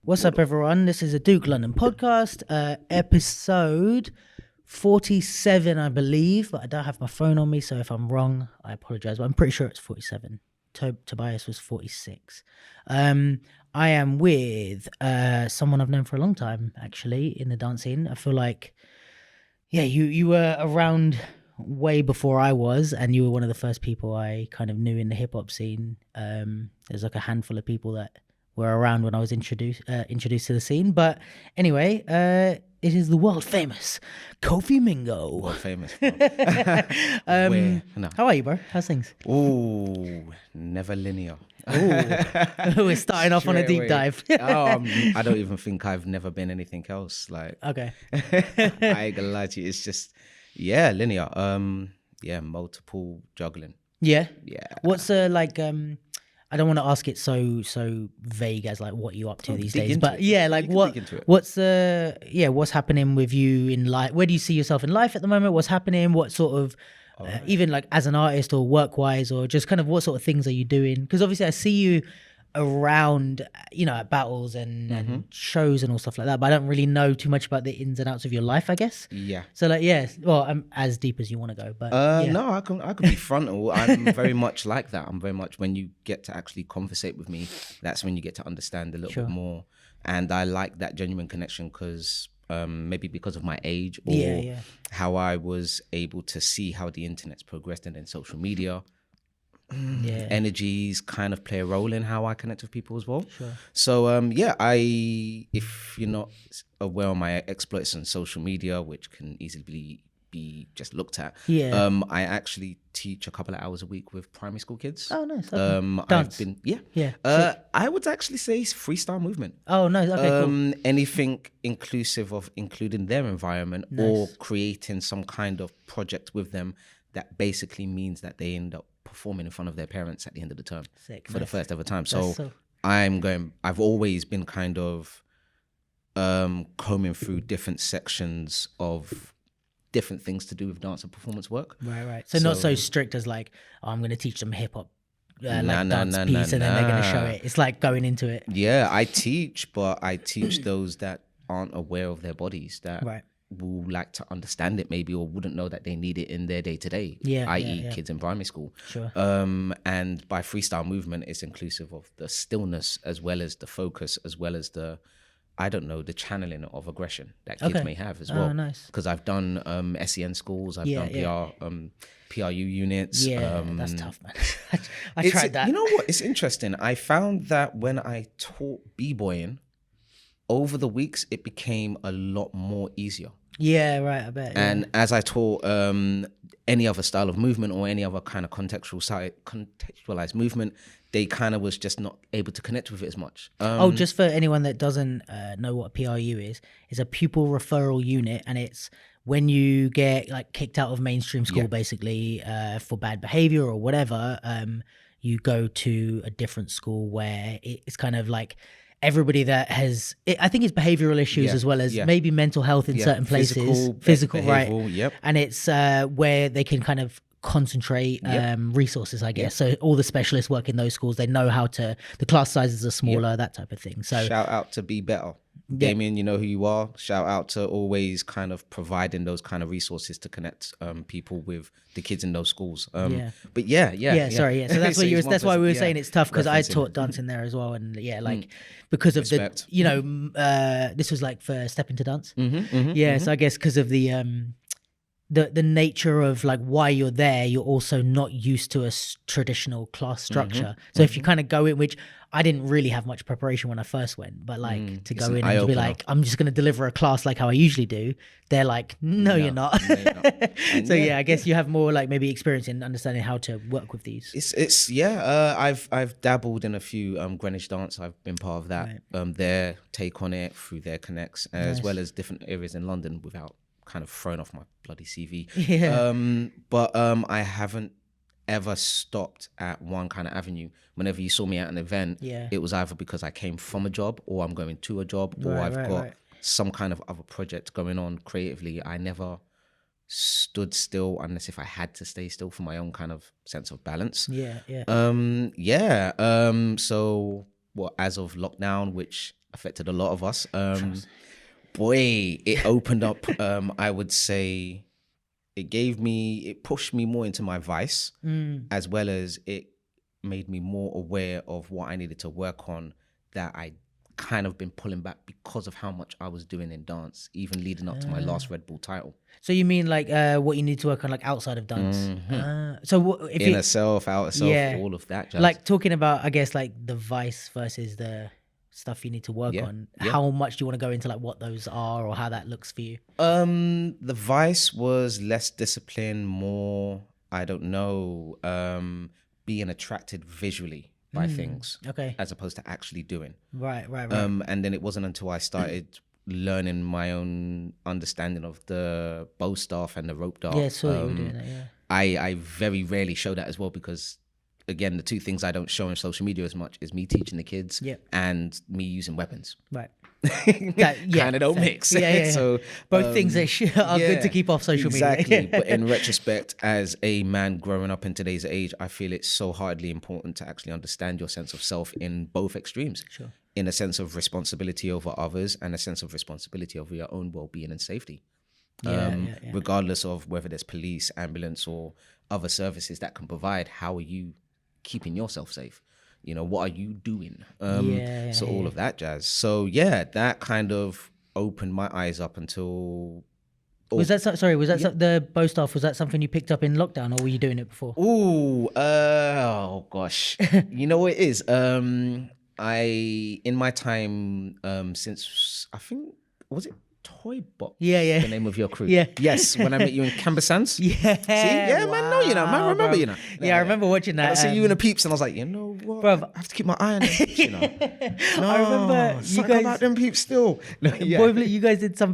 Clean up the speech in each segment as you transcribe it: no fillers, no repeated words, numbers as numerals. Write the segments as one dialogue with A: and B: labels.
A: What's up, everyone? This is a Duke London podcast, episode 47, I believe, but I don't have my phone on me, so if I'm wrong, I apologize, but I'm pretty sure it's 47. Tobias was 46. I am with someone I've known for a long time, actually, in the dance scene. I feel like, yeah, you were around way before I was, and you were one of the first people I kind of knew in the hip-hop scene. There's like a handful of people that were around when I was introduced to the scene. But anyway, it is the world famous Kofi Mingo.
B: World famous. No.
A: How are you, bro? How's things?
B: Ooh, never linear.
A: Ooh. We're starting off on a deep dive.
B: I don't even think I've never been anything else. Like,
A: Okay.
B: I ain't gonna lie to you. It's just, linear. Multiple juggling.
A: Yeah.
B: Yeah.
A: What's I don't want to ask it so vague as like what you up to these days, but what's happening with you in life? Where do you see yourself in life at the moment? What's happening? What sort of even like as an artist or work wise, or just kind of what sort of things are you doing? Because obviously I see you around, at battles and shows and all stuff like that, but I don't really know too much about the ins and outs of your life, I guess.
B: Yeah.
A: So I'm as deep as you want to go, but
B: no, I can be frontal. I'm very much like that. I'm very much, when you get to actually conversate with me, that's when you get to understand a little bit more. And I like that genuine connection because maybe because of my age or how I was able to see how the internet's progressed and then social media. Energies kind of play a role in how I connect with people as well.
A: Sure.
B: So if you're not aware of my exploits on social media, which can easily be just looked at, I actually teach a couple of hours a week with primary school kids.
A: Oh, nice. Okay.
B: Dance. I would actually say freestyle movement.
A: Oh, nice. Okay, cool.
B: Anything inclusive of including their environment or creating some kind of project with them that basically means that they end up performing in front of their parents at the end of the term the first ever time. So I've always been kind of combing through different sections of different things to do with dance and performance work.
A: Right. So not so strict as like, I'm going to teach them hip hop dance piece and then they're going to show it. It's like going into it.
B: Yeah, I teach, but I teach those that aren't aware of their bodies, that will like to understand it maybe, or wouldn't know that they need it in their day-to-day, i.e. kids in primary school.
A: Sure.
B: And by freestyle movement, it's inclusive of the stillness as well as the focus, as well as the channeling of aggression that kids may have as well.
A: Oh, nice.
B: Because I've done SEN schools, I've done PRU units.
A: Yeah, that's tough, man. I tried that.
B: You know what? It's interesting. I found that when I taught Bboying, over the weeks, it became a lot more easier.
A: Yeah, right, I bet.
B: And as I taught any other style of movement or any other kind of contextualized movement, they kind of was just not able to connect with it as much.
A: Just for anyone that doesn't know what a PRU is, it's a pupil referral unit, and it's when you get like kicked out of mainstream school, basically for bad behavior or whatever, you go to a different school where it's kind of like everybody that has, I think it's behavioral issues as well as maybe mental health in certain places, physical, right?
B: Yep.
A: And it's where they can kind of concentrate resources, I guess. So all the specialists work in those schools. They know how to, the class sizes are smaller, that type of thing. So
B: shout out to Be Better. Damien, you know who you are. Shout out to always kind of providing those kind of resources to connect people with the kids in those schools. But
A: So that's what that's why we were saying it's tough, because I taught dancing there as well, and because of
B: Respect.
A: this was like for Step Into Dance. So I guess because of the nature of like why you're there, you're also not used to a traditional class structure. So if you kind of go in, which I didn't really have much preparation when I first went, but like to go in and to be like, I'm just going to deliver a class like how I usually do. They're like, no, you're not. No, you're not. So I guess you have more like maybe experience in understanding how to work with these.
B: I've dabbled in a few Greenwich dance. I've been part of that. Their take on it through their connects, as well as different areas in London, without kind of throwing off my bloody CV. But I haven't ever stopped at one kind of avenue. Whenever you saw me at an event, it was either because I came from a job, or I'm going to a job, or I've got some kind of other project going on creatively. I never stood still unless if I had to stay still for my own kind of sense of balance. So as of lockdown, which affected a lot of us. Boy, it opened up, I would say, it pushed me more into my vice, as well as it made me more aware of what I needed to work on that I kind of been pulling back because of how much I was doing in dance, even leading up to my last Red Bull title.
A: So you mean like what you need to work on like outside of dance? So if
B: Inner self, outer self, all of that jazz.
A: Like talking about, I guess, like the vice versus the stuff you need to work on. How much do you want to go into like what those are or how that looks for you?
B: The vice was less discipline, more, I don't know, being attracted visually by things, as opposed to actually doing. Right. And then it wasn't until I started learning my own understanding of the bow staff and the rope dart.
A: Yeah, so you were doing that,
B: I very rarely show that as well, because again, the two things I don't show on social media as much is me teaching the kids and me using weapons.
A: Right.
B: Kind of don't mix. So
A: both things are good to keep off social media.
B: Exactly. But in retrospect, as a man growing up in today's age, I feel it's so hardly important to actually understand your sense of self in both extremes.
A: Sure.
B: In a sense of responsibility over others and a sense of responsibility over your own well-being and safety. Regardless of whether there's police, ambulance, or other services that can provide, how are you keeping yourself safe? You know, what are you doing? So all of that jazz. So that kind of opened my eyes up until.
A: Was that the bow staff? Was that something you picked up in lockdown, or were you doing it before?
B: Oh gosh, you know what it is. In my time, since I think, was it Toy Box?
A: The
B: name of your crew.
A: Yes,
B: when I met you in Canberra Sands.
A: See?
B: Man, no, man, remember,
A: bro. I remember watching that.
B: I see you in the peeps, and I was like, you know what, bruv, I have to keep my eye on them peeps, you know. No,
A: I remember you guys
B: about them peeps still.
A: You guys did some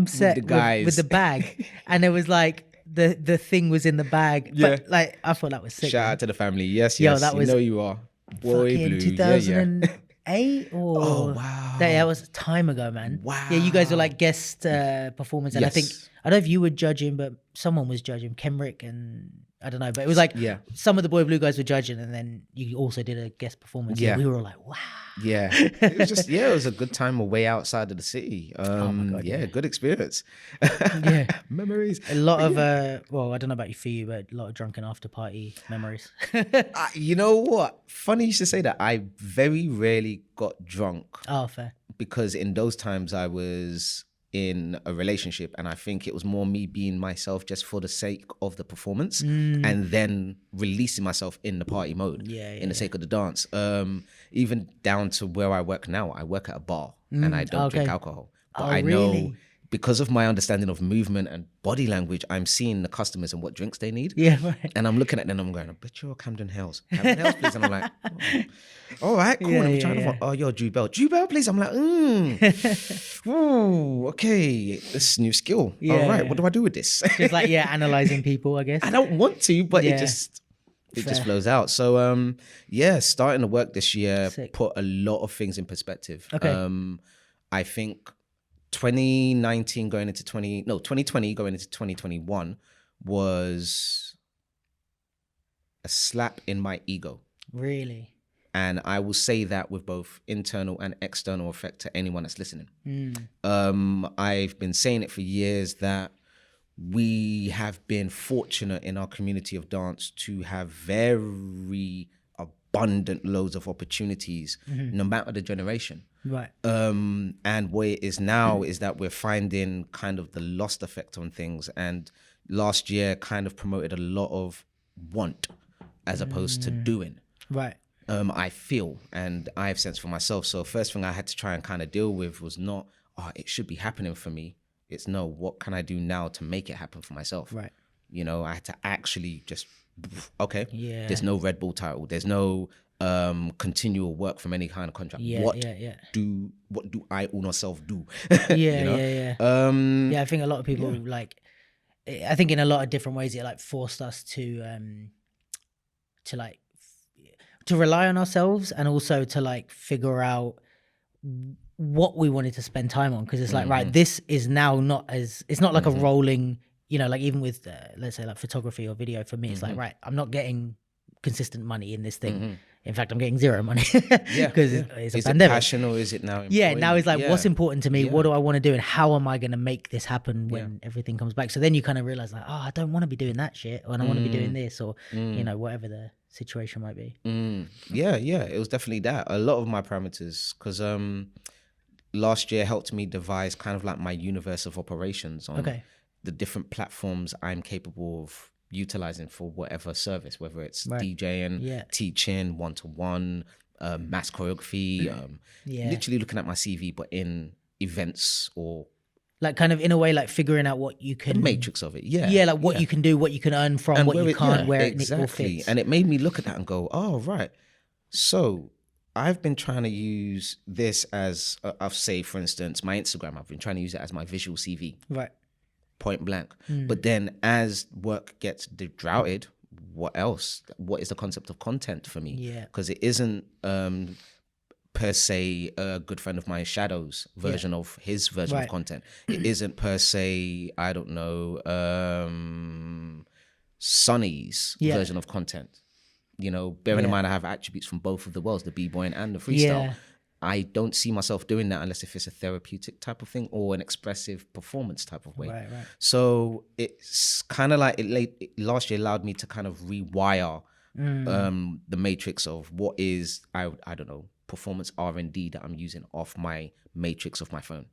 A: set with the bag, and it was like the thing was in the bag. But like, I thought that was sick.
B: Shout out to the family. Yes,
A: that was,
B: you know you are.
A: Boy Blue. 2008 or
B: oh wow,
A: that was a time ago, man.
B: Wow.
A: Yeah, you guys were like guest performers, and I don't know if you were judging, but someone was judging, Kenrick, and I don't know, but it was like some of the Boy Blue guys were judging, and then you also did a guest performance. We were all like, wow.
B: It was just it was a good time away outside of the city. Oh my God, good experience. Memories.
A: A lot of well, I don't know about you, but a lot of drunken after party memories.
B: You know what? Funny you should say that. I very rarely got drunk.
A: Oh, fair.
B: Because in those times I was in a relationship, and I think it was more me being myself just for the sake of the performance, and then releasing myself in the party mode, in the sake of the dance. Even down to where I work now, I work at a bar and I don't drink alcohol, but I know because of my understanding of movement and body language, I'm seeing the customers and what drinks they need. And I'm looking at them and I'm going, I bet you're Camden Hills, please. And I'm like, all right, cool. And I'm trying to find, oh, you're Drew Bell, please. I'm like, ooh, okay, this is a new skill. All right, what do I do with this?
A: Just like, analyzing people, I guess.
B: I don't want to, but it just flows out. So, starting to work this year, put a lot of things in perspective. I think 2020 going into 2021 was a slap in my ego.
A: Really?
B: And I will say that with both internal and external effect to anyone that's listening. I've been saying it for years that we have been fortunate in our community of dance to have very abundant loads of opportunities, no matter the generation.
A: Right.
B: And what it is now is that we're finding kind of the lost effect on things. And last year kind of promoted a lot of want as opposed to doing.
A: Right.
B: I feel, and I have sense for myself. So first thing I had to try and kind of deal with was not, it should be happening for me. It's no, what can I do now to make it happen for myself?
A: Right.
B: You know, I had to actually just, there's no Red Bull title. There's no continual work from any kind of contract. What do I own myself do?
A: I think a lot of people I think in a lot of different ways it like forced us to rely on ourselves, and also to like figure out what we wanted to spend time on, because it's like right, this is now it's not like a rolling, like even with let's say like photography or video, for me it's like right, I'm not getting consistent money in this thing. In fact, I'm getting zero money
B: Yeah,
A: because
B: yeah.
A: it's a
B: Is
A: pandemic.
B: it passion or is it now
A: Yeah, now it's like,
B: employment?
A: what's important to me?
B: Yeah.
A: What do I want to do? And how am I going to make this happen when everything comes back? So then you kind of realize like, oh, I don't want to be doing that shit, or I want to be doing this, or, you know, whatever the situation might be.
B: Yeah, it was definitely that. A lot of my parameters, because last year helped me devise kind of like my universe of operations on the different platforms I'm capable of utilizing for whatever service, whether it's DJing, teaching, one-to-one, mass choreography, literally looking at my CV, but in events or
A: like kind of in a way, like figuring out what you can,
B: the matrix of it.
A: like what you can do, what you can earn from,
B: and
A: what you can't, where
B: exactly.
A: it all fits.
B: And it made me look at that and go, oh, right. So I've been trying to use this as, I'll say, for instance, my Instagram, I've been trying to use it as my visual CV.
A: Right.
B: Point blank. But then as work gets droughted, what else? What is the concept of content for me?
A: Yeah.
B: Because it isn't per se a good friend of mine Shadow's version of his version of content. It isn't per se, I don't know, Sonny's version of content. You know, bearing in mind I have attributes from both of the worlds, the b-boying and the freestyle.
A: Yeah.
B: I don't see myself doing that unless if it's a therapeutic type of thing or an expressive performance type of way.
A: Right.
B: So it's kind of like it last year allowed me to kind of rewire the matrix of what is, I don't know, performance R&D that I'm using off my matrix of my phone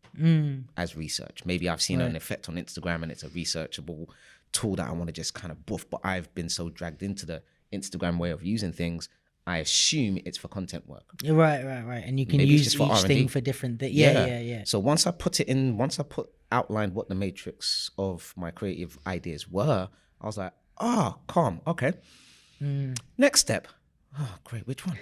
B: as research. Maybe I've seen an effect on Instagram and it's a researchable tool that I want to just kind of buff, but I've been so dragged into the Instagram way of using things, I assume it's for content work.
A: Right. And you can use each thing for different things. Yeah.
B: So once I outlined what the matrix of my creative ideas were, I was like, calm, okay. Next step. Oh, great. Which one?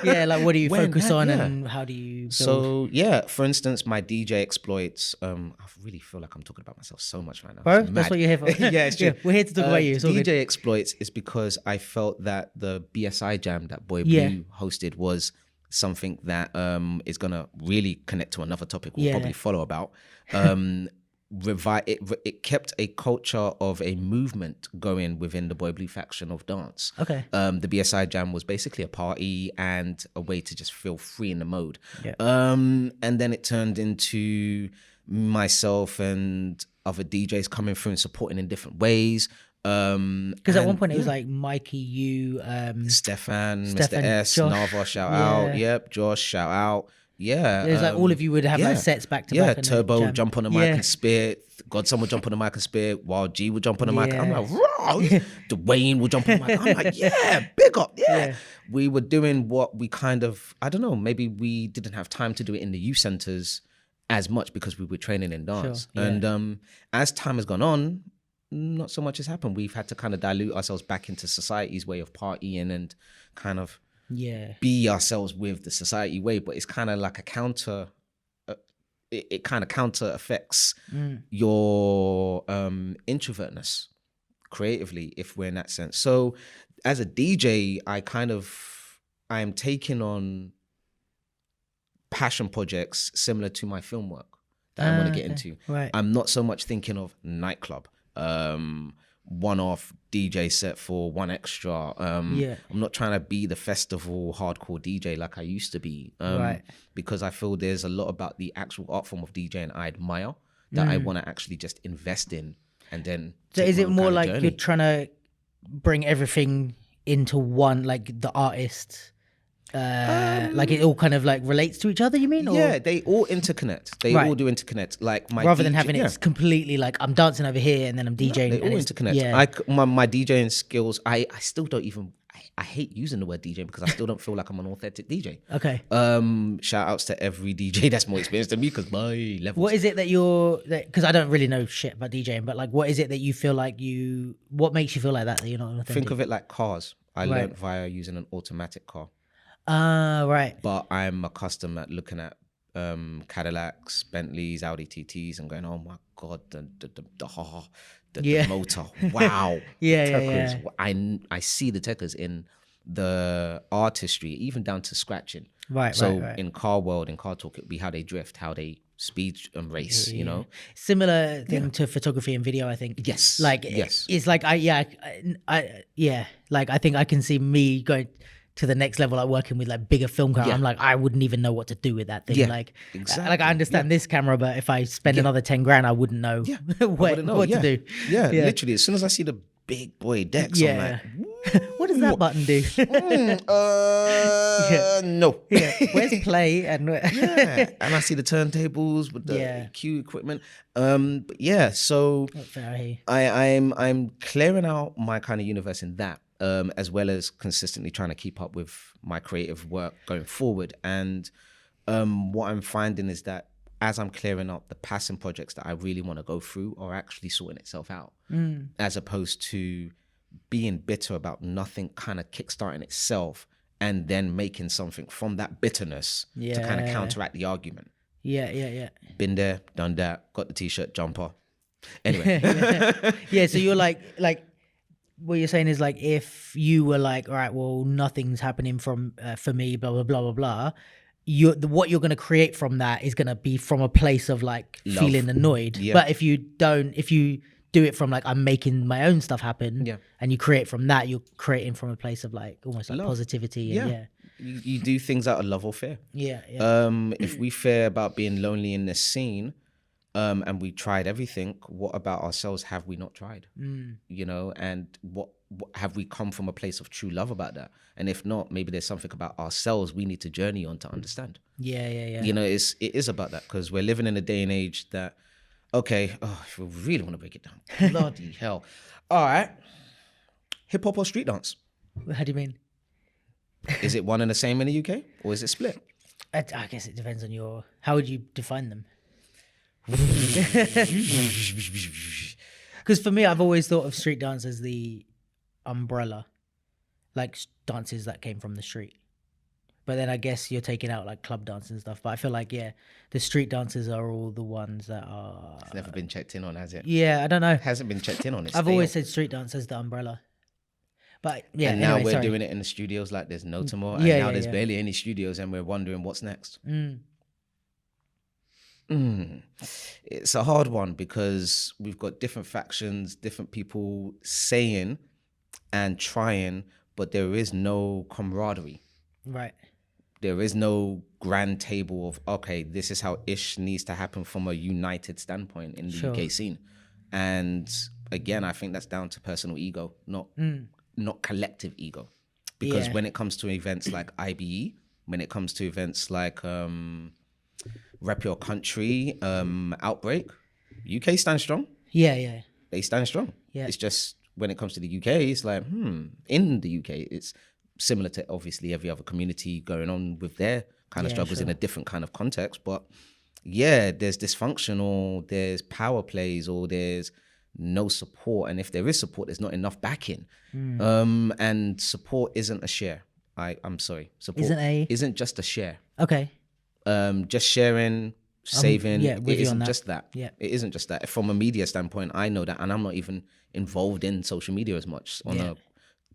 A: Yeah, like what do you focus on and how do you build?
B: So, for instance, my DJ exploits, I really feel like I'm talking about myself so much right now.
A: Bro, that's what you're here for.
B: Yeah, it's true.
A: Yeah, we're here to talk about you. It's all
B: DJ
A: good.
B: exploits is because I felt that the BSI jam that Boy Blue hosted was something that is going to really connect to another topic we'll probably follow about. It kept a culture of a movement going within the Boy Blue faction of dance.
A: Okay.
B: The BSI Jam was basically a party and a way to just feel free in the mode.
A: Yeah.
B: And then it turned into myself and other DJs coming through and supporting in different ways.
A: Because at one point it was like Mikey, you,
B: Stefan, Mr. S,
A: Josh.
B: Nava, shout out. Yep, Josh, shout out. Yeah.
A: There's like all of you would have like sets back to back.
B: Yeah, Turbo jump on the mic and spit. Godson would jump on the mic and spit. Wild G would jump on the mic. I'm like, raw. Dwayne would jump on the mic. I'm like, yeah, big up. Yeah. We were doing what we kind of, I don't know, maybe we didn't have time to do it in the youth centers as much because we were training in dance.
A: Sure, yeah.
B: And as time has gone on, not so much has happened. We've had to kind of dilute ourselves back into society's way of partying and kind of be ourselves with the society way, but it's kind of like a counter. It kind of counter affects your introvertness creatively, if we're in that sense. So, as a DJ, I am taking on passion projects similar to my film work that I want to get into.
A: Right.
B: I'm not so much thinking of nightclub. One-off DJ set for one extra. I'm not trying to be the festival hardcore DJ like I used to be. Because I feel there's a lot about the actual art form of DJing I admire that I want to actually just invest in and then.
A: So is it more like you're trying to bring everything into one, like the artist? Like it all kind of like relates to each other, you mean? Or?
B: Yeah, they all interconnect. They all do interconnect. Like my
A: rather than having it completely like I'm dancing over here and then I'm DJing.
B: They all interconnect.
A: Yeah.
B: My DJing skills, I still don't even. I hate using the word DJ because I still don't feel like I'm an authentic DJ.
A: Okay.
B: Shout outs to every DJ that's more experienced than me because my levels.
A: What is it that because I don't really know shit about DJing, but like what is it that you feel like what makes you feel like that you're not authentic?
B: Think of it like cars. I learned via using an automatic car.
A: Right.
B: But I'm accustomed at looking at Cadillacs, Bentleys, Audi TTs and going, oh my God, the motor. Wow.
A: Yeah.
B: I see the techers in the artistry, even down to scratching.
A: Right.
B: In car world, in car talk, it'd be how they drift, how they speed and race, you know?
A: Similar thing to photography and video, I think.
B: Yes.
A: Like, it's like, like, I think I can see me going to the next level, like working with like bigger film camera. I'm like, I wouldn't even know what to do with that thing. Like,
B: exactly.
A: Like I understand this camera, but if I spend another 10 grand, I wouldn't know what to do.
B: Yeah, literally. As soon as I see the big boy decks, I'm like,
A: what does that button do?
B: No.
A: Where's play? And
B: and I see the turntables with the cue equipment. But yeah, so I'm clearing out my kind of universe in that, as well as consistently trying to keep up with my creative work going forward. And what I'm finding is that as I'm clearing up, the passion projects that I really want to go through are actually sorting itself out, as opposed to being bitter about nothing kind of kickstarting itself and then making something from that bitterness to kind of counteract the argument. Been there, done that, got the t-shirt, jumper. Anyway.
A: So you're like what you're saying is like, if you were like, all right, well, nothing's happening from for me, blah, blah, blah, blah, blah. What you're going to create from that is going to be from a place of like love, feeling annoyed. But if you do it from like, I'm making my own stuff happen, and you create from that, you're creating from a place of like almost like love, positivity. And
B: you do things out of love or fear. If we fear about being lonely in this scene, and we tried everything, what about ourselves have we not tried? You know, and what have we come from a place of true love about that? And if not, maybe there's something about ourselves we need to journey on to understand. You know, it is about that, because we're living in a day and age that, okay, if we really want to break it down, bloody hell. All right, hip hop or street dance?
A: How do you mean?
B: Is it one and the same in the UK, or is it split?
A: I guess it depends on how would you define them? Because for me, I've always thought of street dance as the umbrella, like dances that came from the street. But then I guess you're taking out like club dance and stuff. But I feel like, the street dances are all the ones that are...
B: It's never been checked in on, has it?
A: Yeah, I don't know.
B: It hasn't been checked in on.
A: I've always said street dance as the umbrella. But
B: and now we're doing it in the studios like there's no tomorrow. And now there's barely any studios and we're wondering what's next. It's a hard one, because we've got different factions, different people saying and trying, but there is no camaraderie.
A: Right.
B: There is no grand table of, okay, this is how ish needs to happen from a united standpoint in the UK scene. And again, I think that's down to personal ego, not collective ego. Because when it comes to events like IBE, when it comes to events like Rep Your Country, Outbreak, UK stand strong. They stand strong. It's just when it comes to the UK, it's like, in the UK, it's similar to obviously every other community going on with their kind of struggles in a different kind of context. But there's dysfunction, or there's power plays, or there's no support. And if there is support, there's not enough backing. And support isn't a share. I'm sorry. Support isn't just a share.
A: Okay.
B: Just sharing, saving, it isn't just that.
A: It
B: isn't just that. From a media standpoint, I know that, and I'm not even involved in social media as much on a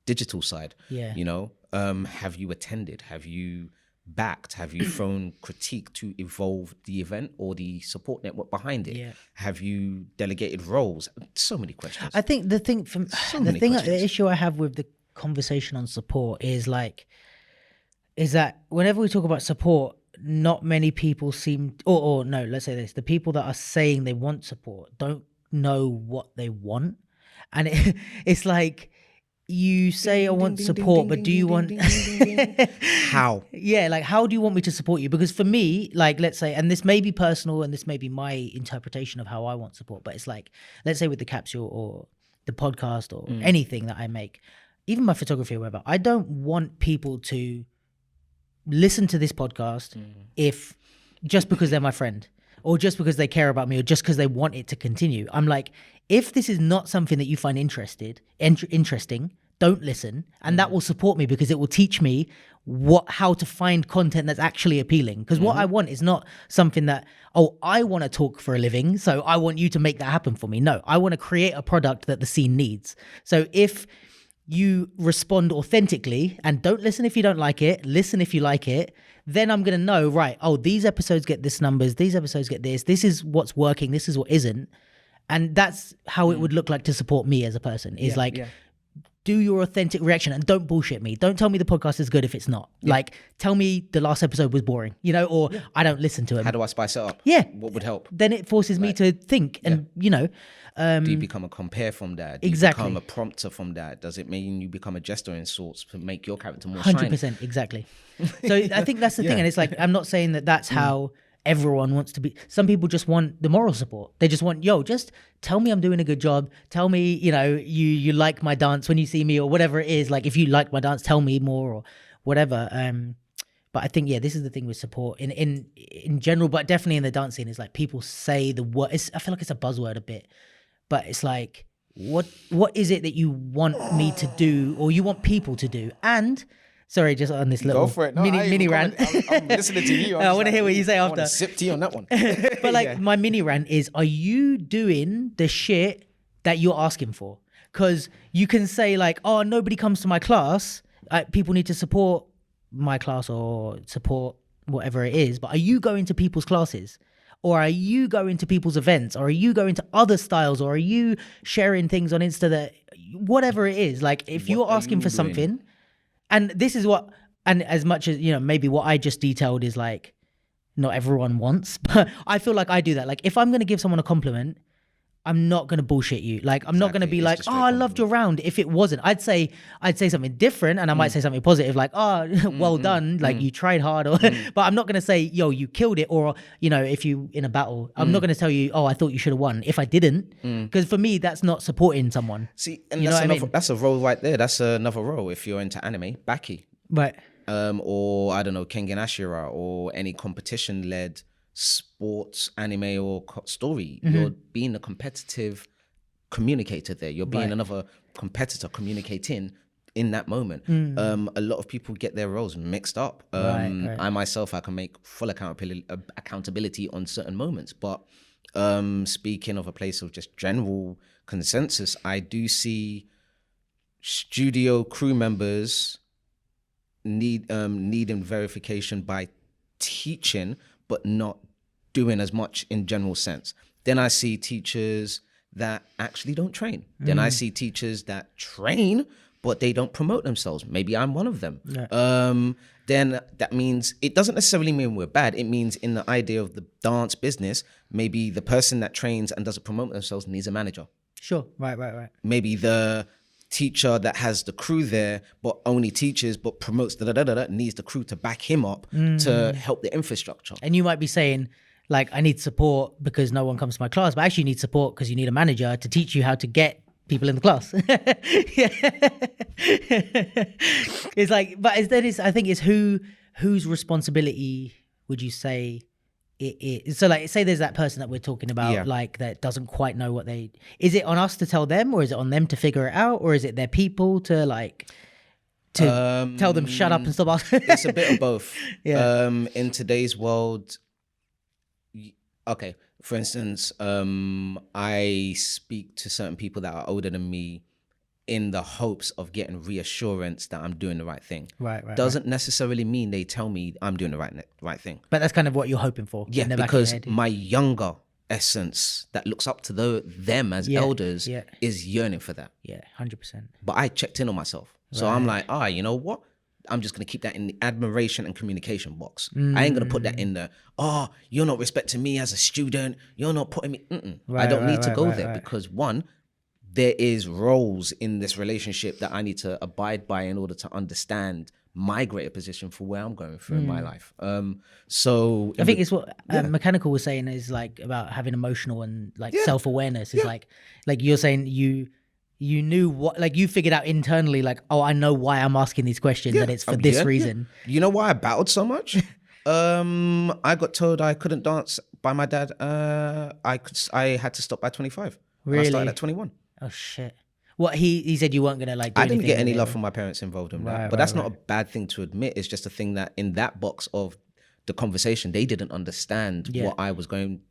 B: digital side. You know, have you attended? Have you backed? Have you thrown critique to evolve the event or the support network behind it? Have you delegated roles? So many questions.
A: I think the issue I have with the conversation on support is that whenever we talk about support, not many people seem, or no, let's say this, the people that are saying they want support don't know what they want. And it's like, you say I want support, but do you want
B: how?
A: Like, how do you want me to support you? Because for me, like, let's say, and this may be personal and this may be my interpretation of how I want support, but it's like, let's say with the capsule or the podcast or anything that I make, even my photography or whatever, I don't want people to listen to this podcast if just because they're my friend, or just because they care about me, or just because they want it to continue. I'm like, if this is not something that you find interesting, don't listen. And that will support me, because it will teach me how to find content that's actually appealing. Because what I want is not something that, I want to talk for a living, so I want you to make that happen for me. No, I want to create a product that the scene needs. So if you respond authentically and don't listen if you don't like it, listen if you like it, then I'm going to know, right, these episodes get this numbers, these episodes get this is what's working, this is what isn't. And that's how it would look like to support me as a person, is do your authentic reaction and don't bullshit me. Don't tell me the podcast is good if it's not. Like, tell me the last episode was boring, you know, or I don't listen to it.
B: How do I spice it up?
A: Yeah.
B: What would help?
A: Then it forces me to think and, you know.
B: Do you become a compare from that? Do
A: Exactly.
B: you become a prompter from that? Does it mean you become a jester in sorts to make your character more shiny?
A: 100%, exactly. So I think that's the thing. And it's like, I'm not saying that that's how everyone wants to be. Some people just want the moral support. They just want, just tell me I'm doing a good job. Tell me, you know, you like my dance when you see me, or whatever it is. Like, if you like my dance, tell me more, or whatever. But I think, this is the thing with support in general, but definitely in the dance scene, is like, people say the word. I feel like it's a buzzword a bit, but it's like, what is it that you want me to do, or you want people to do? And sorry, just on this little mini rant.
B: I'm listening to you.
A: I want to hear what you say after.
B: I want to sip tea on that one.
A: But like, my mini rant is, are you doing the shit that you're asking for? Because you can say like, oh, nobody comes to my class. People need to support my class or support whatever it is. But are you going to people's classes? Or are you going to people's events? Or are you going to other styles? Or are you sharing things on Insta that, whatever it is, like, if you're asking for something, and this is what, and as much as, you know, maybe what I just detailed is like, not everyone wants, but I feel like I do that. Like, if I'm going to give someone a compliment, I'm not going to bullshit you. Like, I'm not going to be like, oh, I loved your round. If it wasn't, I'd say something different, and I might say something positive, like, oh, well done. Like, you tried hard, or, but I'm not going to say, yo, you killed it. Or, you know, if you in a battle, I'm not going to tell you, oh, I thought you should have won if I didn't. Because for me, that's not supporting someone.
B: See, and that's a role right there. That's another role. If you're into anime, Baki.
A: Right.
B: Or I don't know, Kengan Ashura, or any competition-led sports, anime, or story. You're being a competitive communicator there. You're being another competitor communicating in that moment. A lot of people get their roles mixed up. I myself, I can make full accountability on certain moments, but speaking of a place of just general consensus, I do see studio crew members needing verification by teaching, but not doing as much in general sense. Then I see teachers that actually don't train. Then I see teachers that train, but they don't promote themselves. Maybe I'm one of them. Then that means, it doesn't necessarily mean we're bad. It means in the idea of the dance business, maybe the person that trains and doesn't promote themselves needs a manager.
A: Sure. Right.
B: Maybe the teacher that has the crew there, but only teaches, but promotes needs the crew to back him up to help the infrastructure.
A: And you might be saying, like, I need support because no one comes to my class, but actually you need support because you need a manager to teach you how to get people in the class. It's like, but I think it's whose responsibility would you say it is? So like, say there's that person that we're talking about, like, that doesn't quite know is it on us to tell them, or is it on them to figure it out, or is it their people to like, to tell them shut up and stop asking?
B: It's a bit of both. In today's world, okay, for instance, I speak to certain people that are older than me in the hopes of getting reassurance that I'm doing the right thing.
A: Right.
B: Doesn't necessarily mean they tell me I'm doing the right thing.
A: But that's kind of what you're hoping for.
B: Yeah, because my younger essence that looks up to them as elders is yearning for that.
A: Yeah, 100%.
B: But I checked in on myself. So I'm like, you know what? I'm just going to keep that in the admiration and communication box. I ain't going to put that in the, you're not respecting me as a student. You're not putting me, I don't need to go there because one, there is roles in this relationship that I need to abide by in order to understand my greater position for where I'm going through in my life. So
A: I think it's what Mechanical was saying is like about having emotional and like self-awareness is like you're saying you knew what, like you figured out internally, like, oh, I know why I'm asking these questions and it's for this reason.
B: You know why I battled so much? I got told I couldn't dance by my dad. I had to stop by 25.
A: Really?
B: I started at 21.
A: Oh shit. What he said you weren't gonna like do
B: I didn't get any love from my parents involved in that. But that's not a bad thing to admit. It's just a thing that in that box of the conversation, they didn't understand what I was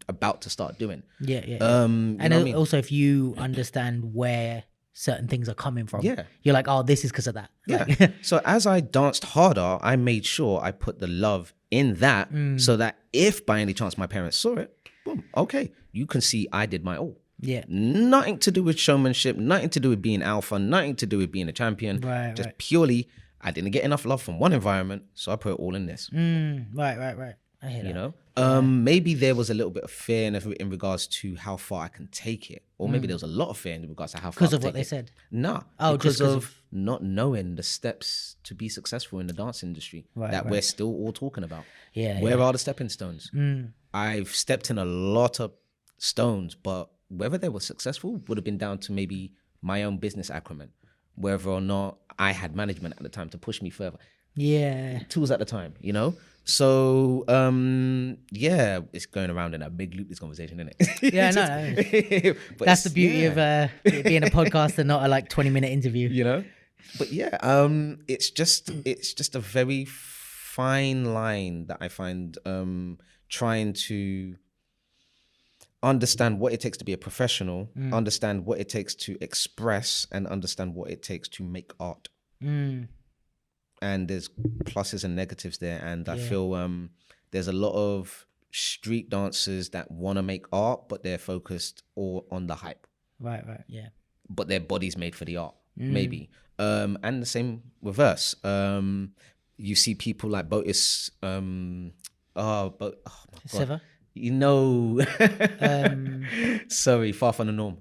B: about to start doing.
A: Yeah. And also if you understand where certain things are coming from, you're like, oh, this is because of that.
B: Yeah. So as I danced harder, I made sure I put the love in that so that if by any chance my parents saw it, boom, okay, you can see I did my all.
A: Yeah.
B: Nothing to do with showmanship, nothing to do with being alpha, nothing to do with being a champion.
A: Right.
B: Purely, I didn't get enough love from one environment, so I put it all in this.
A: Right. I hear that.
B: You know, maybe there was a little bit of fear in regards to how far I can take it, or maybe there was a lot of fear in regards to how far.
A: Because of what they said.
B: Nah, because of not knowing the steps to be successful in the dance industry that we're still all talking about.
A: Yeah.
B: Where are the stepping stones? I've stepped in a lot of stones, but whether they were successful would have been down to maybe my own business acumen, whether or not I had management at the time to push me further.
A: Yeah.
B: Tools at the time, you know? So, yeah, it's going around in a big loop, this conversation, isn't it?
A: Yeah, no. But that's the beauty of being a podcast and not a 20-minute interview.
B: You know? But yeah, it's just a very fine line that I find trying to understand what it takes to be a professional, understand what it takes to express, and understand what it takes to make art. And there's pluses and negatives there, and I feel there's a lot of street dancers that want to make art, but they're focused all on the hype.
A: Right, yeah.
B: But their body's made for the art, maybe. And the same reverse. You see people like Botis, oh my God.
A: Seva?
B: You know, sorry, far from the norm.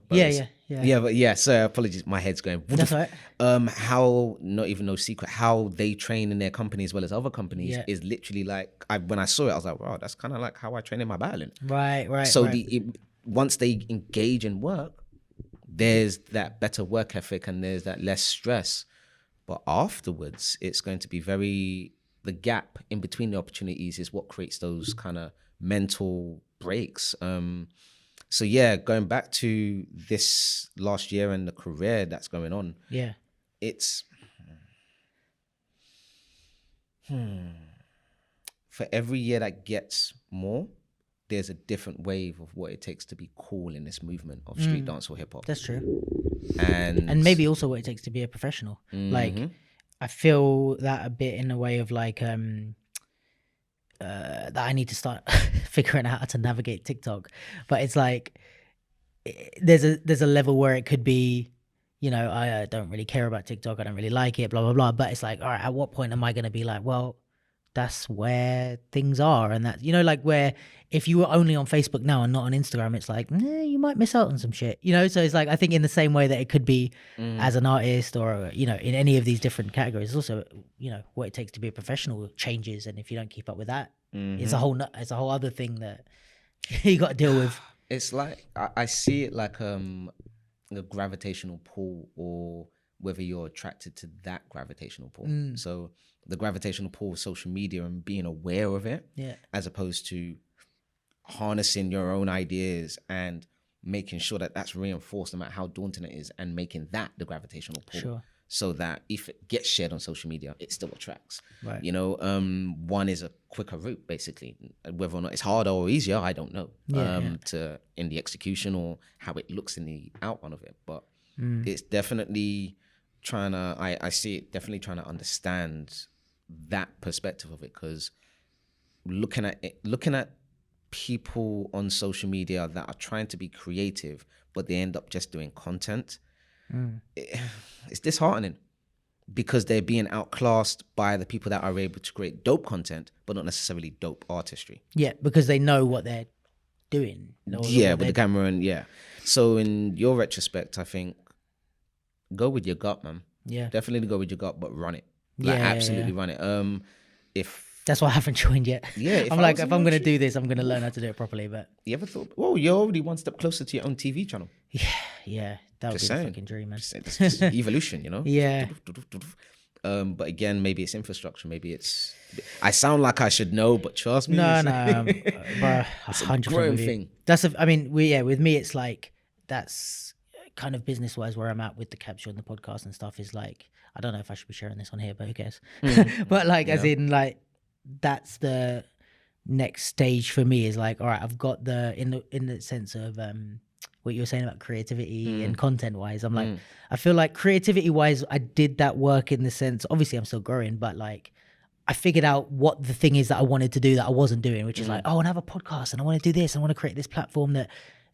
B: So apologies, my head's going.
A: That's all right.
B: How, not even no secret, how they train in their company as well as other companies is literally like, when I saw it, I was like, wow, that's kind of like how I train in my battling.
A: Right.
B: So once they engage in work, there's that better work ethic and there's that less stress. But afterwards, it's going to be the gap in between the opportunities is what creates those kind of mental breaks. So yeah, going back to this last year and the career that's going on, it's for every year that gets more, there's a different wave of what it takes to be cool in this movement of street dance or hip hop.
A: That's true.
B: And
A: maybe also what it takes to be a professional. Like, I feel that a bit in a way of that I need to start figuring out how to navigate TikTok. But it's like, there's a level where it could be, I don't really care about TikTok. I don't really like it, blah, blah, blah. But it's like, all right, at what point am I going to be like, well, that's where things are. And that, where if you were only on Facebook now and not on Instagram, it's like, you might miss out on some shit, So it's like, I think in the same way that it could be as an artist or, in any of these different categories, it's also, what it takes to be a professional changes. And if you don't keep up with that, it's a whole other thing that you got to deal with.
B: It's like, I see it like a gravitational pull, or whether you're attracted to that gravitational pull. So the gravitational pull of social media and being aware of it, as opposed to harnessing your own ideas and making sure that that's reinforced no matter how daunting it is, and making that the gravitational pull.
A: Sure.
B: So that if it gets shared on social media, it still attracts.
A: Right.
B: One is a quicker route, basically. Whether or not it's harder or easier, I don't know. To in the execution or how it looks in the outcome of it. But it's definitely I see it definitely trying to understand that perspective of it, because looking at people on social media that are trying to be creative, but they end up just doing content. It's disheartening, because they're being outclassed by the people that are able to create dope content, but not necessarily dope artistry.
A: Yeah, because they know what they're doing.
B: With the camera and So in your retrospect, I think go with your gut, man.
A: Yeah,
B: definitely go with your gut, but run it. Absolutely run it. If
A: that's why I haven't joined yet.
B: Yeah,
A: if I'm going to do this, I'm going to learn how to do it properly. But
B: you ever thought, well, you're already one step closer to your own TV channel.
A: Yeah, that would be the fucking dream, man.
B: It's evolution,
A: Yeah.
B: But again, maybe it's infrastructure. Maybe it's. I sound like I should know, but trust me.
A: No, bro, 100%
B: growing thing.
A: With me, it's like, that's kind of business wise where I'm at with the capture and the podcast and stuff. Is like, I don't know if I should be sharing this on here, but who cares? But as in, like, that's the next stage for me. Is like, all right, I've got in the sense of what you were saying about creativity and content wise. I'm like, I feel like creativity wise, I did that work in the sense, obviously I'm still growing, but like, I figured out what the thing is that I wanted to do that I wasn't doing, which is like, oh, I want to have a podcast and I want to do this. I want to create this platform that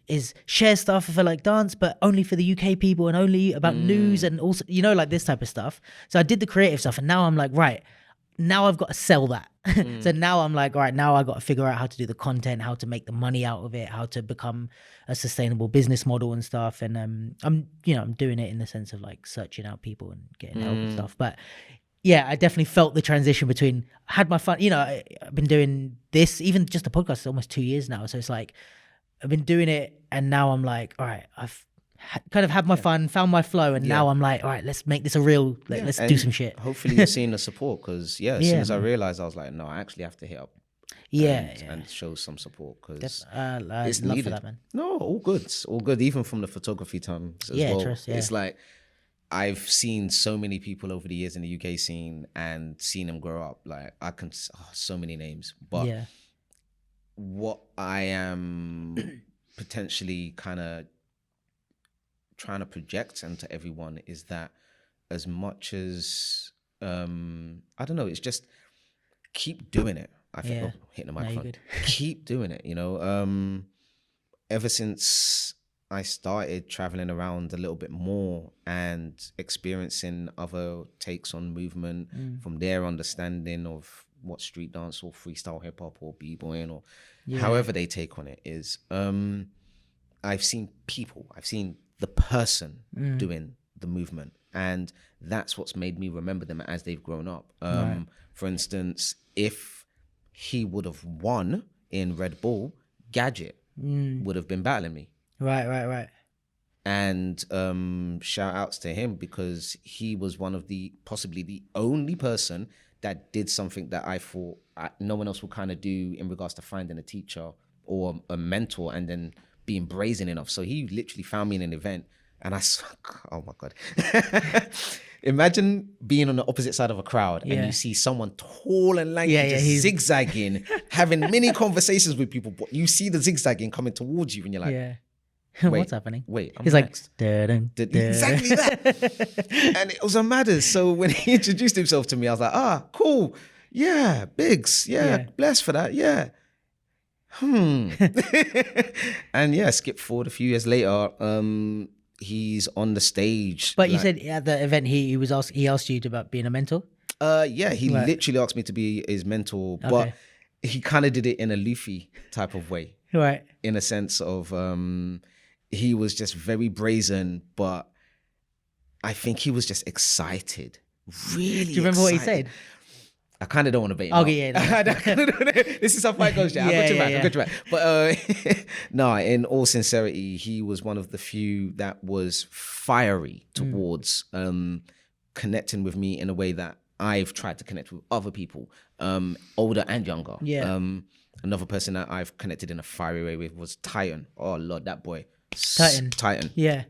A: is share stuff for like dance, but only for the UK people and only about news and also, you know, like this type of stuff. So I did the creative stuff and now I'm like, right, now I've got to sell that. So now I'm like, all right, now I got to figure out how to do the content, how to make the money out of it, how to become a sustainable business model and stuff. And I'm doing it in the sense of like searching out people and getting help and stuff. But yeah, I definitely felt the transition between had my fun. You know, I've been doing this, even just the podcast, is almost 2 years now. So it's like I've been doing it, and now I'm like, all right, I've kind of had my fun, found my flow, and now I'm like, all right, let's make this a real. Let's do some shit.
B: Hopefully, you're seeing the support because as soon as I realized, I was like, no, I actually have to hit up. And show some support because it's needed. For that, man. No, all good. Even from the photography times as well. It's like I've seen so many people over the years in the UK scene and seen them grow up. Like I can so many names, but what I am potentially kind of trying to project into everyone is that as much as I don't know, it's just keep doing it. I think hitting the microphone. Keep doing it, you know. Ever since I started traveling around a little bit more and experiencing other takes on movement from their understanding of what street dance or freestyle hip hop or b-boying or however they take on it is, I've seen the person doing the movement, and that's what's made me remember them as they've grown up. For instance, if he would have won in Red Bull, Gadget would have been battling me. Right. And shout outs to him because he was possibly the only person that did something that I thought no one else would kind of do in regards to finding a teacher or a mentor and then being brazen enough. So he literally found me in an event and oh my God. Imagine being on the opposite side of a crowd and you see someone tall and lanky just zigzagging, having many conversations with people, but you see the zigzagging coming towards you and you're like,
A: what's happening?
B: He's
A: next.
B: Exactly that. And it was a matter. So when he introduced himself to me, I was like, cool. Yeah, Biggs. Yeah, blessed for that. Yeah. And skip forward a few years later, he's on the stage.
A: But you said at the event he asked you about being a mentor?
B: He literally asked me to be his mentor, but he kind of did it in a Luffy type of way.
A: Right.
B: In a sense of he was just very brazen, but I think he was just excited. Really. Do
A: you remember what he said?
B: I kind of don't want to bait him
A: up.
B: This is how fight goes, Jack. I've got your back. But no, in all sincerity, he was one of the few that was fiery towards connecting with me in a way that I've tried to connect with other people, older and younger. Another person that I've connected in a fiery way with was Titan. Oh Lord, that boy. Titan.
A: Yeah.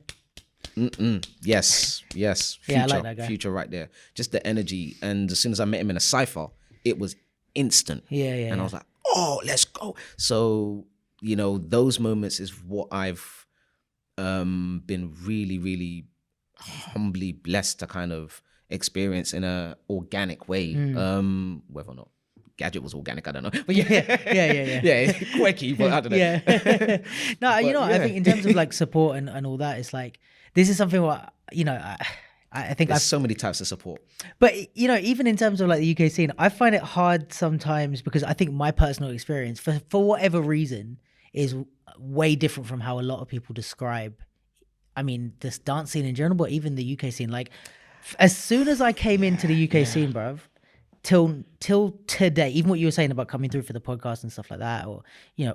B: Yes. Future,
A: I like that guy.
B: Future right there. Just the energy. And as soon as I met him in a cypher, it was instant. And I was like, oh, let's go. So, you know, those moments is what I've been really, really humbly blessed to kind of experience in a organic way. Whether or not Gadget was organic, I don't know. But yeah, quirky, but I don't know.
A: No, but, I think in terms of like support and all that, it's like, this is something what, I think
B: there's so many types of support.
A: But, even in terms of like the UK scene, I find it hard sometimes because I think my personal experience, for whatever reason, is way different from how a lot of people describe, this dance scene in general, but even the UK scene. Like, as soon as I came into the UK scene, bruv, till today, even what you were saying about coming through for the podcast and stuff like that, or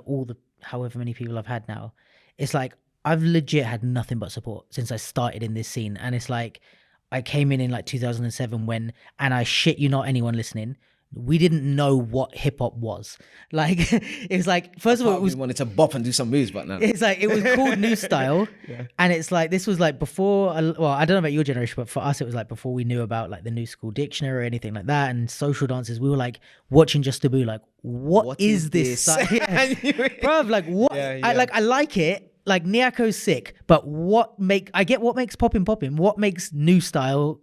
A: all the however many people I've had now, it's like I've legit had nothing but support since I started in this scene. And it's like I came in like 2007 and I shit you not, anyone listening, we didn't know what hip hop was. Like, it was like, first of all, we
B: wanted to bop and do some moves, but no.
A: It's like, it was called New Style. And it's like, this was like before, I don't know about your generation, but for us, it was like before we knew about like the New School Dictionary or anything like that. And social dances, we were like watching Just Taboo, like, what is this? Bruv, like, what? I like it. Like, Niako's sick, but I get what makes poppin'. What makes New Style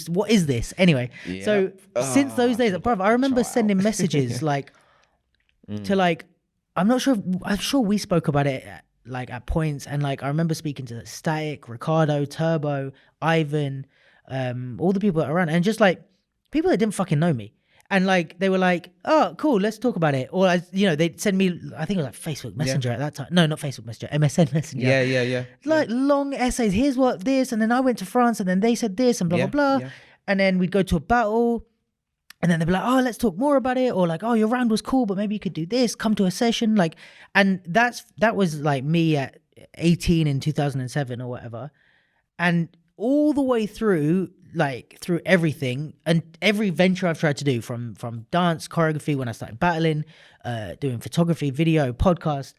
A: what is this anyway? So since those days, bruv, I remember sending messages like to like, I'm sure we spoke about it like at points, and like I remember speaking to Static, Ricardo, Turbo, Ivan, all the people that are around, and just like people that didn't fucking know me. And like they were like, "Oh, cool, let's talk about it." Or they'd send me, I think it was like Facebook Messenger at that time. No, not Facebook Messenger, MSN Messenger.
B: Yeah.
A: Like long essays. Here's what this, and then I went to France, and then they said this, and blah blah blah.
B: Yeah.
A: And then we'd go to a battle, and then they'd be like, "Oh, let's talk more about it," or like, "Oh, your round was cool, but maybe you could do this. Come to a session." Like, and that was like me at 18 in 2007 or whatever, and all the way through. Like through everything and every venture I've tried to do, from dance, choreography, when I started battling, doing photography, video, podcast,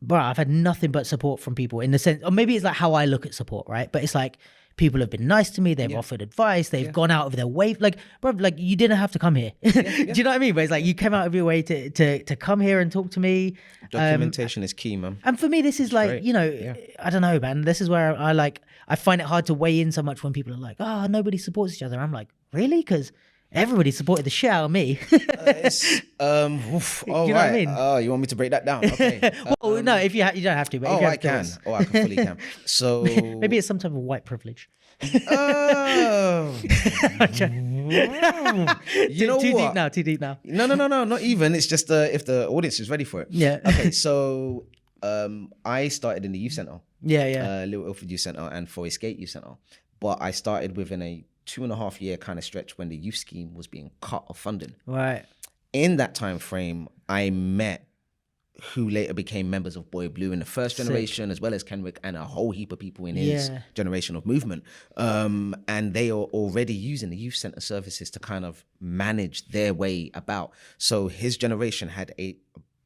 A: bro, I've had nothing but support from people, in the sense, or maybe it's like how I look at support, right? But it's like people have been nice to me, they've offered advice, they've gone out of their way, like, bro, like you didn't have to come here. Do you know what I mean? But it's like you came out of your way to come here and talk to me.
B: Documentation is key, man.
A: And for me, this is like,
B: great.
A: I don't know, man. This is where I find it hard to weigh in so much when people are like, "Oh, nobody supports each other." I'm like, really? Because everybody supported the shit out of me.
B: All
A: know what I mean?
B: Oh, you want me to break that down? Okay.
A: Well, no, if you don't have to. But if you
B: I
A: have to,
B: can. I can fully can. So
A: maybe it's some type of white privilege.
B: Oh. You know what?
A: Too deep now.
B: No, not even. It's just if the audience is ready for it.
A: Yeah.
B: Okay, so I started in the youth centre.
A: Yeah.
B: Little Ilford Youth Centre and Forest Gate Youth Centre. But I started within a 2.5 year kind of stretch when the youth scheme was being cut of funding.
A: Right.
B: In that time frame, I met who later became members of Boy Blue in the first generation, as well as Kenwick and a whole heap of people in his generation of movement. And they are already using the youth centre services to kind of manage their way about. So his generation had a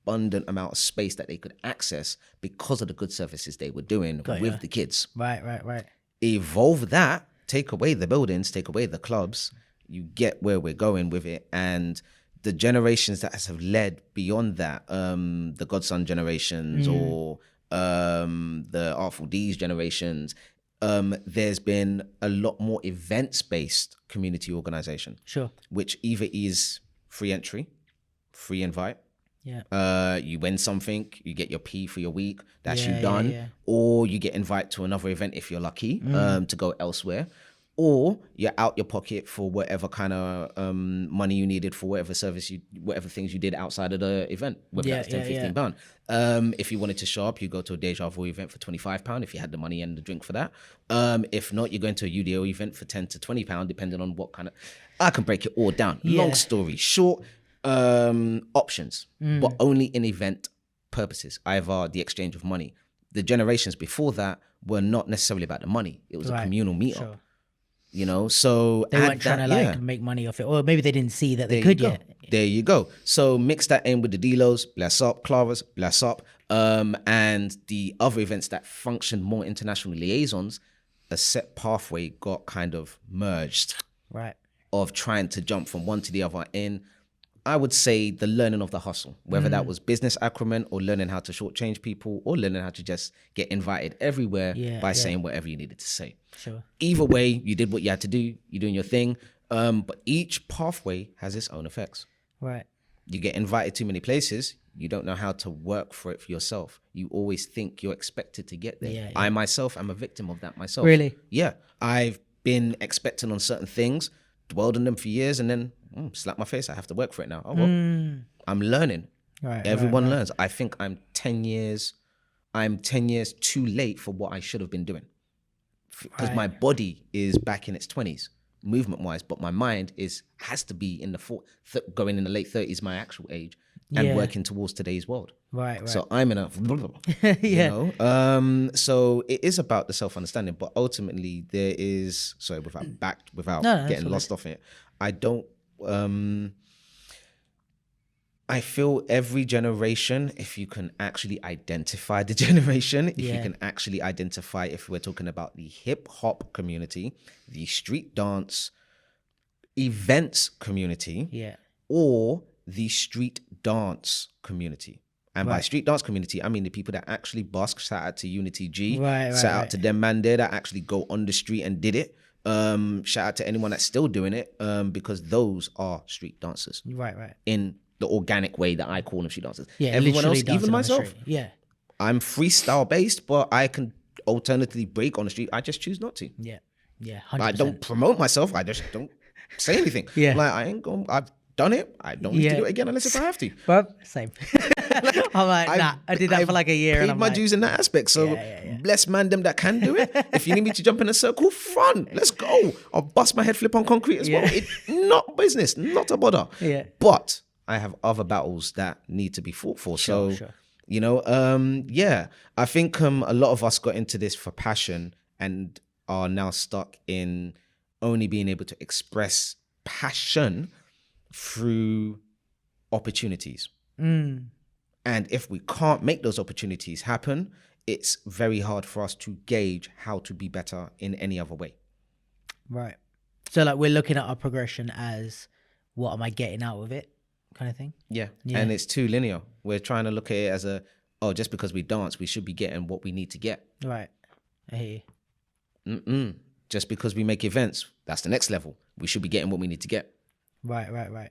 B: abundant amount of space that they could access because of the good services they were doing with the kids.
A: Right.
B: Evolve that, take away the buildings, take away the clubs, you get where we're going with it. And the generations that have led beyond that, the Godson generations or the Artful D's generations, there's been a lot more events-based community organization.
A: Sure.
B: Which either is free entry, free invite.
A: Yeah.
B: You win something, you get your P for your week, that's you done. Or you get invited to another event if you're lucky, to go elsewhere. Or you're out your pocket for whatever kind of money you needed for whatever whatever things you did outside of the event, whether that's 10, 15 pound. If you wanted to show up, you go to a Deja Vu event for £25 if you had the money and the drink for that. If not, you're going to a UDO event for £10 to £20, depending on what kind of. I can break it all down. Long story short, options, but only in event purposes, either the exchange of money. The generations before that were not necessarily about the money. It was a communal meetup. Sure. You know, so
A: they weren't trying to make money off it, or maybe they didn't see that they could yet.
B: There you go. So mix that in with the Delos, bless up, Claras, bless up, and the other events that functioned more international liaisons. A set pathway got kind of merged,
A: right? Of
B: trying to jump from one to the other in, I would say, the learning of the hustle, whether that was business acumen or learning how to shortchange people or learning how to just get invited everywhere by saying whatever you needed to say.
A: Sure.
B: Either way, you did what you had to do. You're doing your thing. But each pathway has its own effects.
A: Right.
B: You get invited too many places. You don't know how to work for it for yourself. You always think you're expected to get there.
A: Yeah.
B: I myself am a victim of that myself.
A: Really?
B: Yeah. I've been expecting on certain things, dwelled on them for years, and then slap my face. I have to work for it now. Oh, well, I'm learning.
A: Right.
B: Everyone learns. I think I'm 10 years too late for what I should have been doing. Because my body is back in its 20s, movement-wise, but my mind has to be in the going in the late 30s, my actual age, and working towards today's world.
A: Right.
B: So I'm in a, you know. So it is about the self-understanding, but ultimately there is. Sorry, without getting lost off it. I feel every generation, if you can actually identify the generation, if you can actually identify, if we're talking about the hip hop community, the street dance events community, or the street dance community. And by street dance community, I mean the people that actually busk. Shout out to Unity G. Shout out to them man there that actually go on the street and did it. Shout out to anyone that's still doing it, because those are street dancers.
A: Right.
B: In the organic way that I call them street dancers.
A: Yeah,
B: everyone else, even myself. I'm freestyle based, but I can alternatively break on the street. I just choose not to.
A: Yeah. Yeah. 100%.
B: I don't promote myself. I just don't say anything.
A: Yeah.
B: Like, I ain't going. I've done it. I don't need to do it again unless if I have to.
A: But same. I'm like, nah. I did that for like a year.
B: Paid
A: and I'm
B: my
A: like,
B: dues in that aspect. So bless man them that can do it. If you need me to jump in a circle, fun. Let's go. I'll bust my head flip on concrete as well. It's not business, not a bother.
A: Yeah.
B: But I have other battles that need to be fought for.
A: Sure.
B: You know, I think a lot of us got into this for passion and are now stuck in only being able to express passion through opportunities. And if we can't make those opportunities happen, it's very hard for us to gauge how to be better in any other way.
A: Right. So like we're looking at our progression as what am I getting out of it kind of thing?
B: Yeah. And it's too linear. We're trying to look at it as just because we dance, we should be getting what we need to get.
A: Right. I hear you.
B: Just because we make events, that's the next level. We should be getting what we need to get.
A: Right.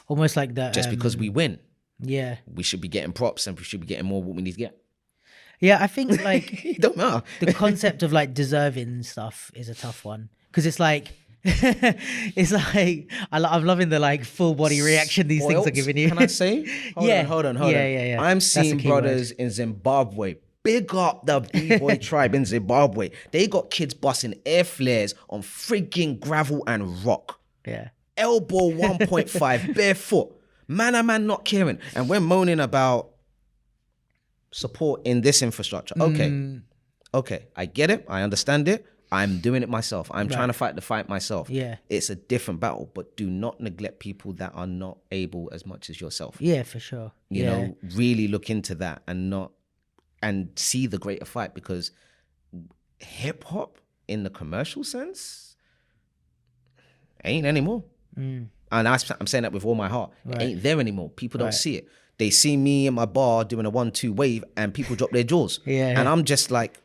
A: Almost like that.
B: Just because we win.
A: Yeah.
B: We should be getting props and we should be getting more what we need to get.
A: Yeah, I think like
B: it don't matter.
A: The concept of like deserving stuff is a tough one because it's like it's like I'm loving the like full body reaction these things are giving you.
B: Can I say? Hold on.
A: Yeah.
B: I'm seeing brothers in Zimbabwe. Big up the B-boy tribe in Zimbabwe. They got kids busting air flares on frigging gravel and rock.
A: Yeah.
B: Elbow 1.5 barefoot. Man not caring. And we're moaning about support in this infrastructure. Okay, I get it. I understand it. I'm doing it myself. I'm trying to fight the fight myself.
A: Yeah.
B: It's a different battle, but do not neglect people that are not able as much as yourself.
A: Yeah, for sure.
B: You know, really look into that and see the greater fight, because hip hop in the commercial sense ain't anymore. And I'm saying that with all my heart. It ain't there anymore. People don't see it. They see me in my bar doing a 1-2 wave and people drop their jaws. And I'm just like,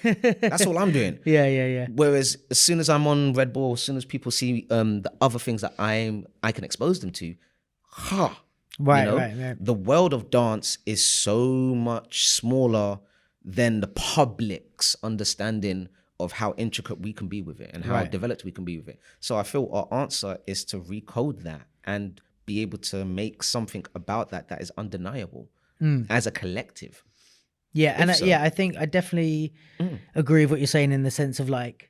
B: that's all I'm doing.
A: Yeah.
B: Whereas as soon as I'm on Red Bull, as soon as people see the other things that I can expose them to,
A: Right.
B: The world of dance is so much smaller than the public's understanding of how intricate we can be with it and how developed we can be with it. So I feel our answer is to recode that and be able to make something about that is undeniable as a collective.
A: Yeah, and I think I definitely agree with what you're saying in the sense of like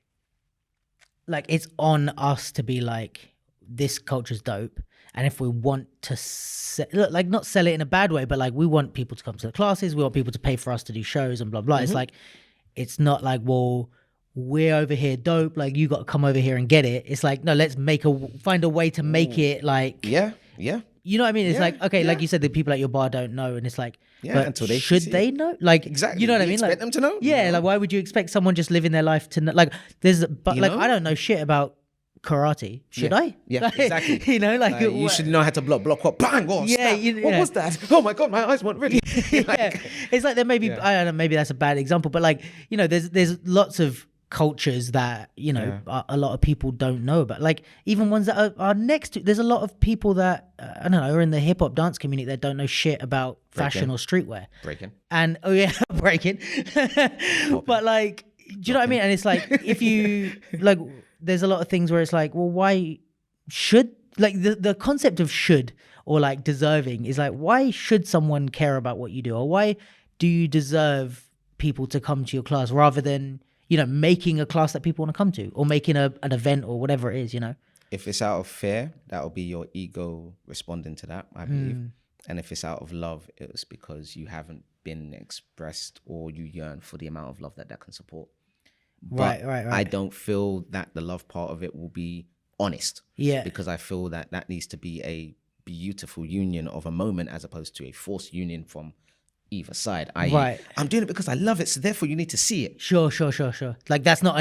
A: it's on us to be like, this culture's dope, and if we want to not sell it in a bad way, but like we want people to come to the classes, we want people to pay for us to do shows and blah blah. It's like, it's not like, well, we're over here dope, like you got to come over here and get it. It's like, no, let's find a way to make it like you know what I mean? It's like, okay, like you said, the people at your bar don't know, and it's like, but until they should they know? Like,
B: exactly,
A: you know what I mean?
B: Expect
A: like
B: them to know?
A: Yeah, like why would you expect someone just living their life to know? Like, I don't know shit about karate. Should I?
B: Yeah,
A: like,
B: exactly.
A: You know, like
B: you should know how to block what, bang, or snap. What was that? Oh my god, my eyes weren't ready.
A: It's like there may be, I don't know, maybe that's a bad example, but like, you know, there's lots of cultures that, you know, a lot of people don't know about, like even ones that are next to. There's a lot of people that I don't know are in the hip hop dance community that don't know shit about fashion or streetwear.
B: Breaking.
A: And breaking. But like, do you know what I mean? And it's like, if you like, there's a lot of things where it's like, well, why should, like the concept of should or like deserving is like, why should someone care about what you do, or why do you deserve people to come to your class rather than, you know, making a class that people want to come to, or making an event or whatever it is, you know?
B: If it's out of fear, that will be your ego responding to that, I believe. And if it's out of love, it's because you haven't been expressed or you yearn for the amount of love that can support. But
A: Right.
B: I don't feel that the love part of it will be honest.
A: Yeah.
B: Because I feel that needs to be a beautiful union of a moment as opposed to a forced union from either side. I'm doing it because I love it, so therefore you need to see it.
A: Sure. Like that's not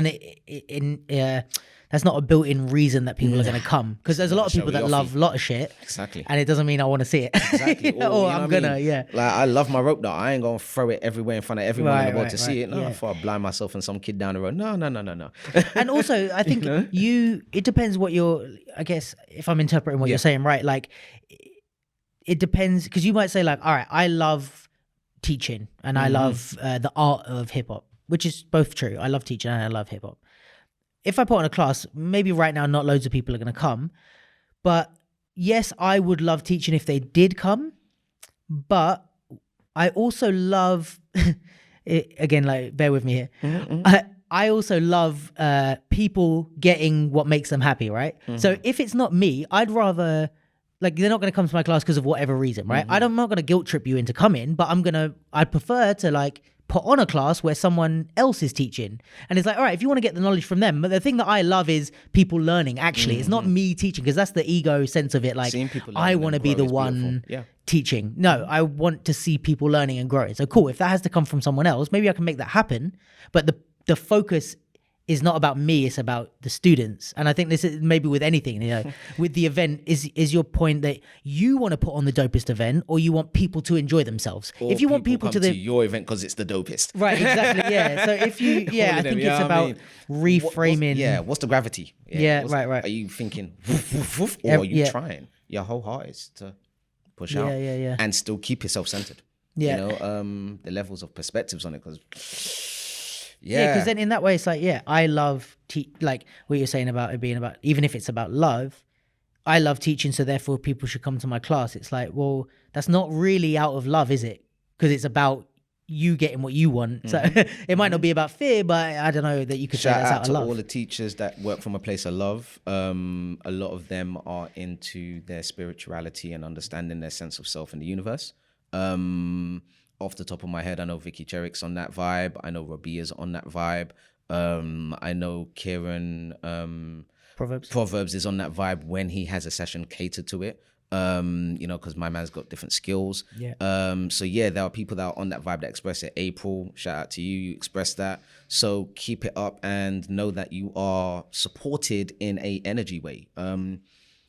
A: that's not a built-in reason that people are going to come, because there's a lot of people that love a lot of shit.
B: Exactly.
A: And it doesn't mean I want to see it.
B: Exactly.
A: Or I'm gonna,
B: Like, I love my rope though. I ain't gonna throw it everywhere in front of everyone in the world to see it. No, before I blind myself and some kid down the road. No.
A: And also, I think it depends what you're, I guess, if I'm interpreting what you're saying right, like it depends, because you might say like, all right, I love teaching and I love the art of hip hop, which is both true. I love teaching and I love hip hop. If I put on a class, maybe right now not loads of people are going to come, but yes, I would love teaching if they did come. But I also love, again, like bear with me here. I also love people getting what makes them happy, right? So if it's not me, I'd rather, like, they're not going to come to my class because of whatever reason, right? I'm not going to guilt trip you into coming, but I'd prefer to like put on a class where someone else is teaching. And it's like, all right, if you want to get the knowledge from them, but the thing that I love is people learning, actually. It's not me teaching, because that's the ego sense of it. Like, I want to be the one teaching. No, I want to see people learning and growing. So cool, if that has to come from someone else, maybe I can make that happen. But the focus is not about me, it's about the students. And I think this is maybe with anything, you know, with the event, is your point that you want to put on the dopest event, or you want people to enjoy themselves?
B: Or
A: if you want people
B: come to your event because it's the dopest.
A: Right, exactly, yeah. So if you, I think it's about reframing.
B: What's the gravity?
A: Right.
B: Are you thinking woof, woof, woof, or are you trying your whole heart is to push out and still keep yourself centered? You know, the levels of perspectives on it, because because then in that way it's like, I love like what you're saying about it being about, even if it's about love, I love teaching, so therefore people should come to my class. It's like, well, that's not really out of love, is it? Because it's about you getting what you want. So it might not be about fear, but I don't know that you could say that's out of love. Shout out to all the teachers that work from a place of love. A lot of them are into their spirituality and understanding their sense of self in the universe. Off the top of my head, I know Vicky Cherrick's on that vibe. I know Rabia's on that vibe. I know Kieran Proverbs is on that vibe when he has a session catered to it. You know, because my man's got different skills. So there are people that are on that vibe that express it. April, shout out to you. You express that. So keep it up and know that you are supported in a energy way.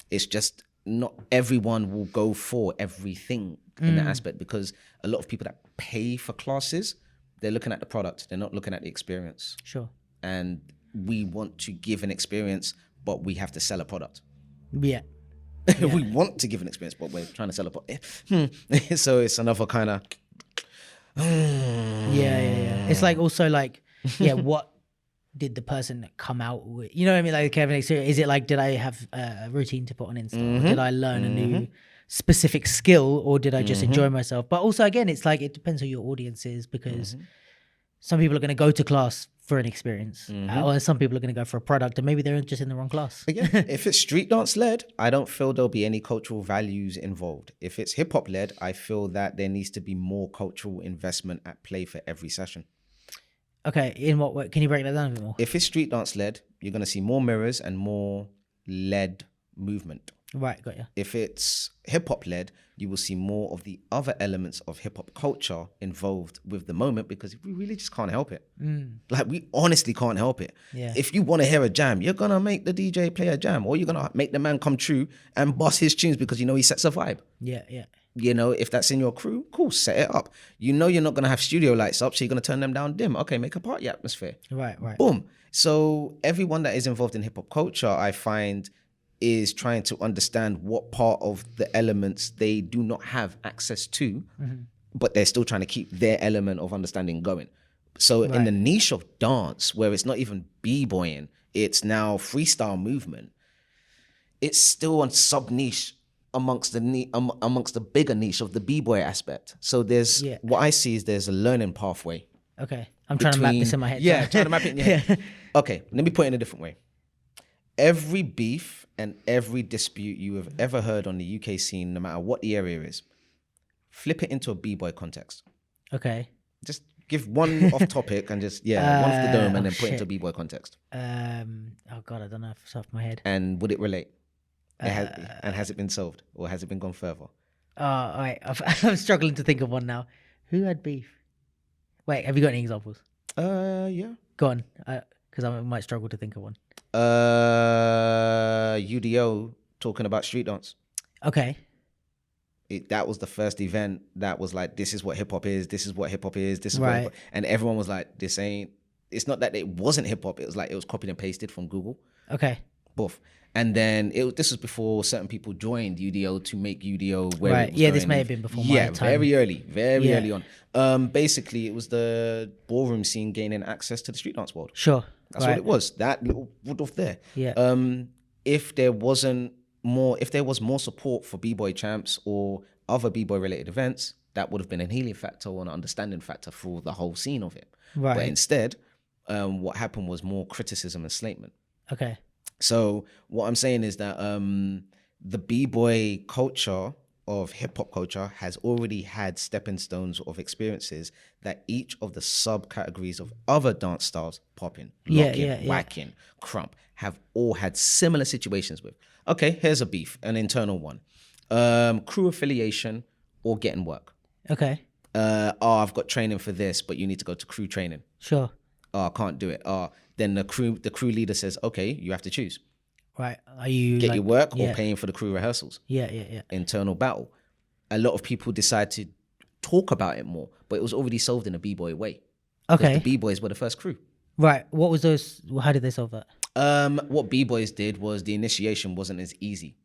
B: It's just not everyone will go for everything in that aspect, because a lot of people that pay for classes, they're looking at the product, they're not looking at the experience.
A: Sure.
B: And we want to give an experience, but we have to sell a product. We want to give an experience, but we're trying to sell a product. So it's another kind of
A: It's like also like what did the person come out with? You know what I mean? Like Kevin, is it like, did I have a routine to put on Insta? Or did I learn a new specific skill, or did I just enjoy myself? But also, again, it's like, it depends who your audience is, because some people are going to go to class for an experience, or some people are going to go for a product, and maybe they're just in the wrong class.
B: Again, if it's street dance led, I don't feel there'll be any cultural values involved. If it's hip hop led, I feel that there needs to be more cultural investment at play for every session.
A: Okay, in what way? Can you break that down a bit more?
B: If it's street dance led, you're going to see more mirrors and more led movement.
A: Right, got you.
B: If it's hip hop led, you will see more of the other elements of hip hop culture involved with the moment, because we really just can't help it. Like, we honestly can't help it. If you want to hear a jam, you're going to make the DJ play a jam, or you're going to make the man come true and bust his tunes because you know he sets a vibe. You know, if that's in your crew, cool, set it up. You know you're not going to have studio lights up, so you're going to turn them down dim. Okay, make a party atmosphere.
A: Right.
B: Boom. So everyone that is involved in hip hop culture, I find, is trying to understand what part of the elements they do not have access to, but they're still trying to keep their element of understanding going. So in the niche of dance, where it's not even b-boying, it's now freestyle movement, it's still a sub-niche amongst the bigger niche of the b-boy aspect. So there's what I see is there's a learning pathway.
A: Okay. I'm trying to map this in my head.
B: Trying to map it in your head. Okay, let me put it in a different way. Every beef and every dispute you have ever heard on the UK scene, no matter what the area is, flip it into a b-boy context.
A: Okay.
B: Just give one off topic and just, one off the dome and then put it into a b-boy context.
A: Oh God, I don't know off the top of my head.
B: And would it relate? And has it been solved, or has it been gone further?
A: All right. I'm struggling to think of one now. Who had beef? Wait, have you got any examples?
B: Yeah.
A: Go on, because I might struggle to think of one.
B: UDO talking about street dance.
A: Okay.
B: That was the first event that was like, this is what hip hop is, this is what hip hop is, this is what hip-hop. And everyone was like, it's not that it wasn't hip hop, it was like it was copied and pasted from Google.
A: Okay.
B: Boof. And then this was before certain people joined UDO to make UDO where
A: Right.
B: it was
A: Yeah,
B: going.
A: this may have been before my time.
B: Very early on.
A: Basically,
B: it was the ballroom scene gaining access to the street dance world.
A: Sure.
B: That's what it was. That little Rudolph there.
A: Yeah.
B: If there was more support for B-boy champs or other B-boy related events, that would have been a healing factor or an understanding factor for the whole scene of it.
A: Right.
B: But instead, what happened was more criticism and slatement.
A: Okay.
B: So what I'm saying is that the B-boy culture of hip-hop culture has already had stepping stones of experiences that each of the subcategories of other dance styles, popping, locking, whacking, crump, have all had similar situations with. Okay, here's a beef, an internal one. Crew affiliation or getting work.
A: Okay.
B: I've got training for this, but you need to go to crew training.
A: Sure.
B: I can't do it. Then the crew leader says, okay, you have to choose.
A: Right. Are you
B: get your work or paying for the crew rehearsals?
A: Yeah.
B: Internal battle. A lot of people decide to talk about it more, but it was already solved in a B-boy way.
A: Okay.
B: The B-boys were the first crew.
A: Right. What was those? How did they solve that?
B: What B-boys did was the initiation wasn't as easy.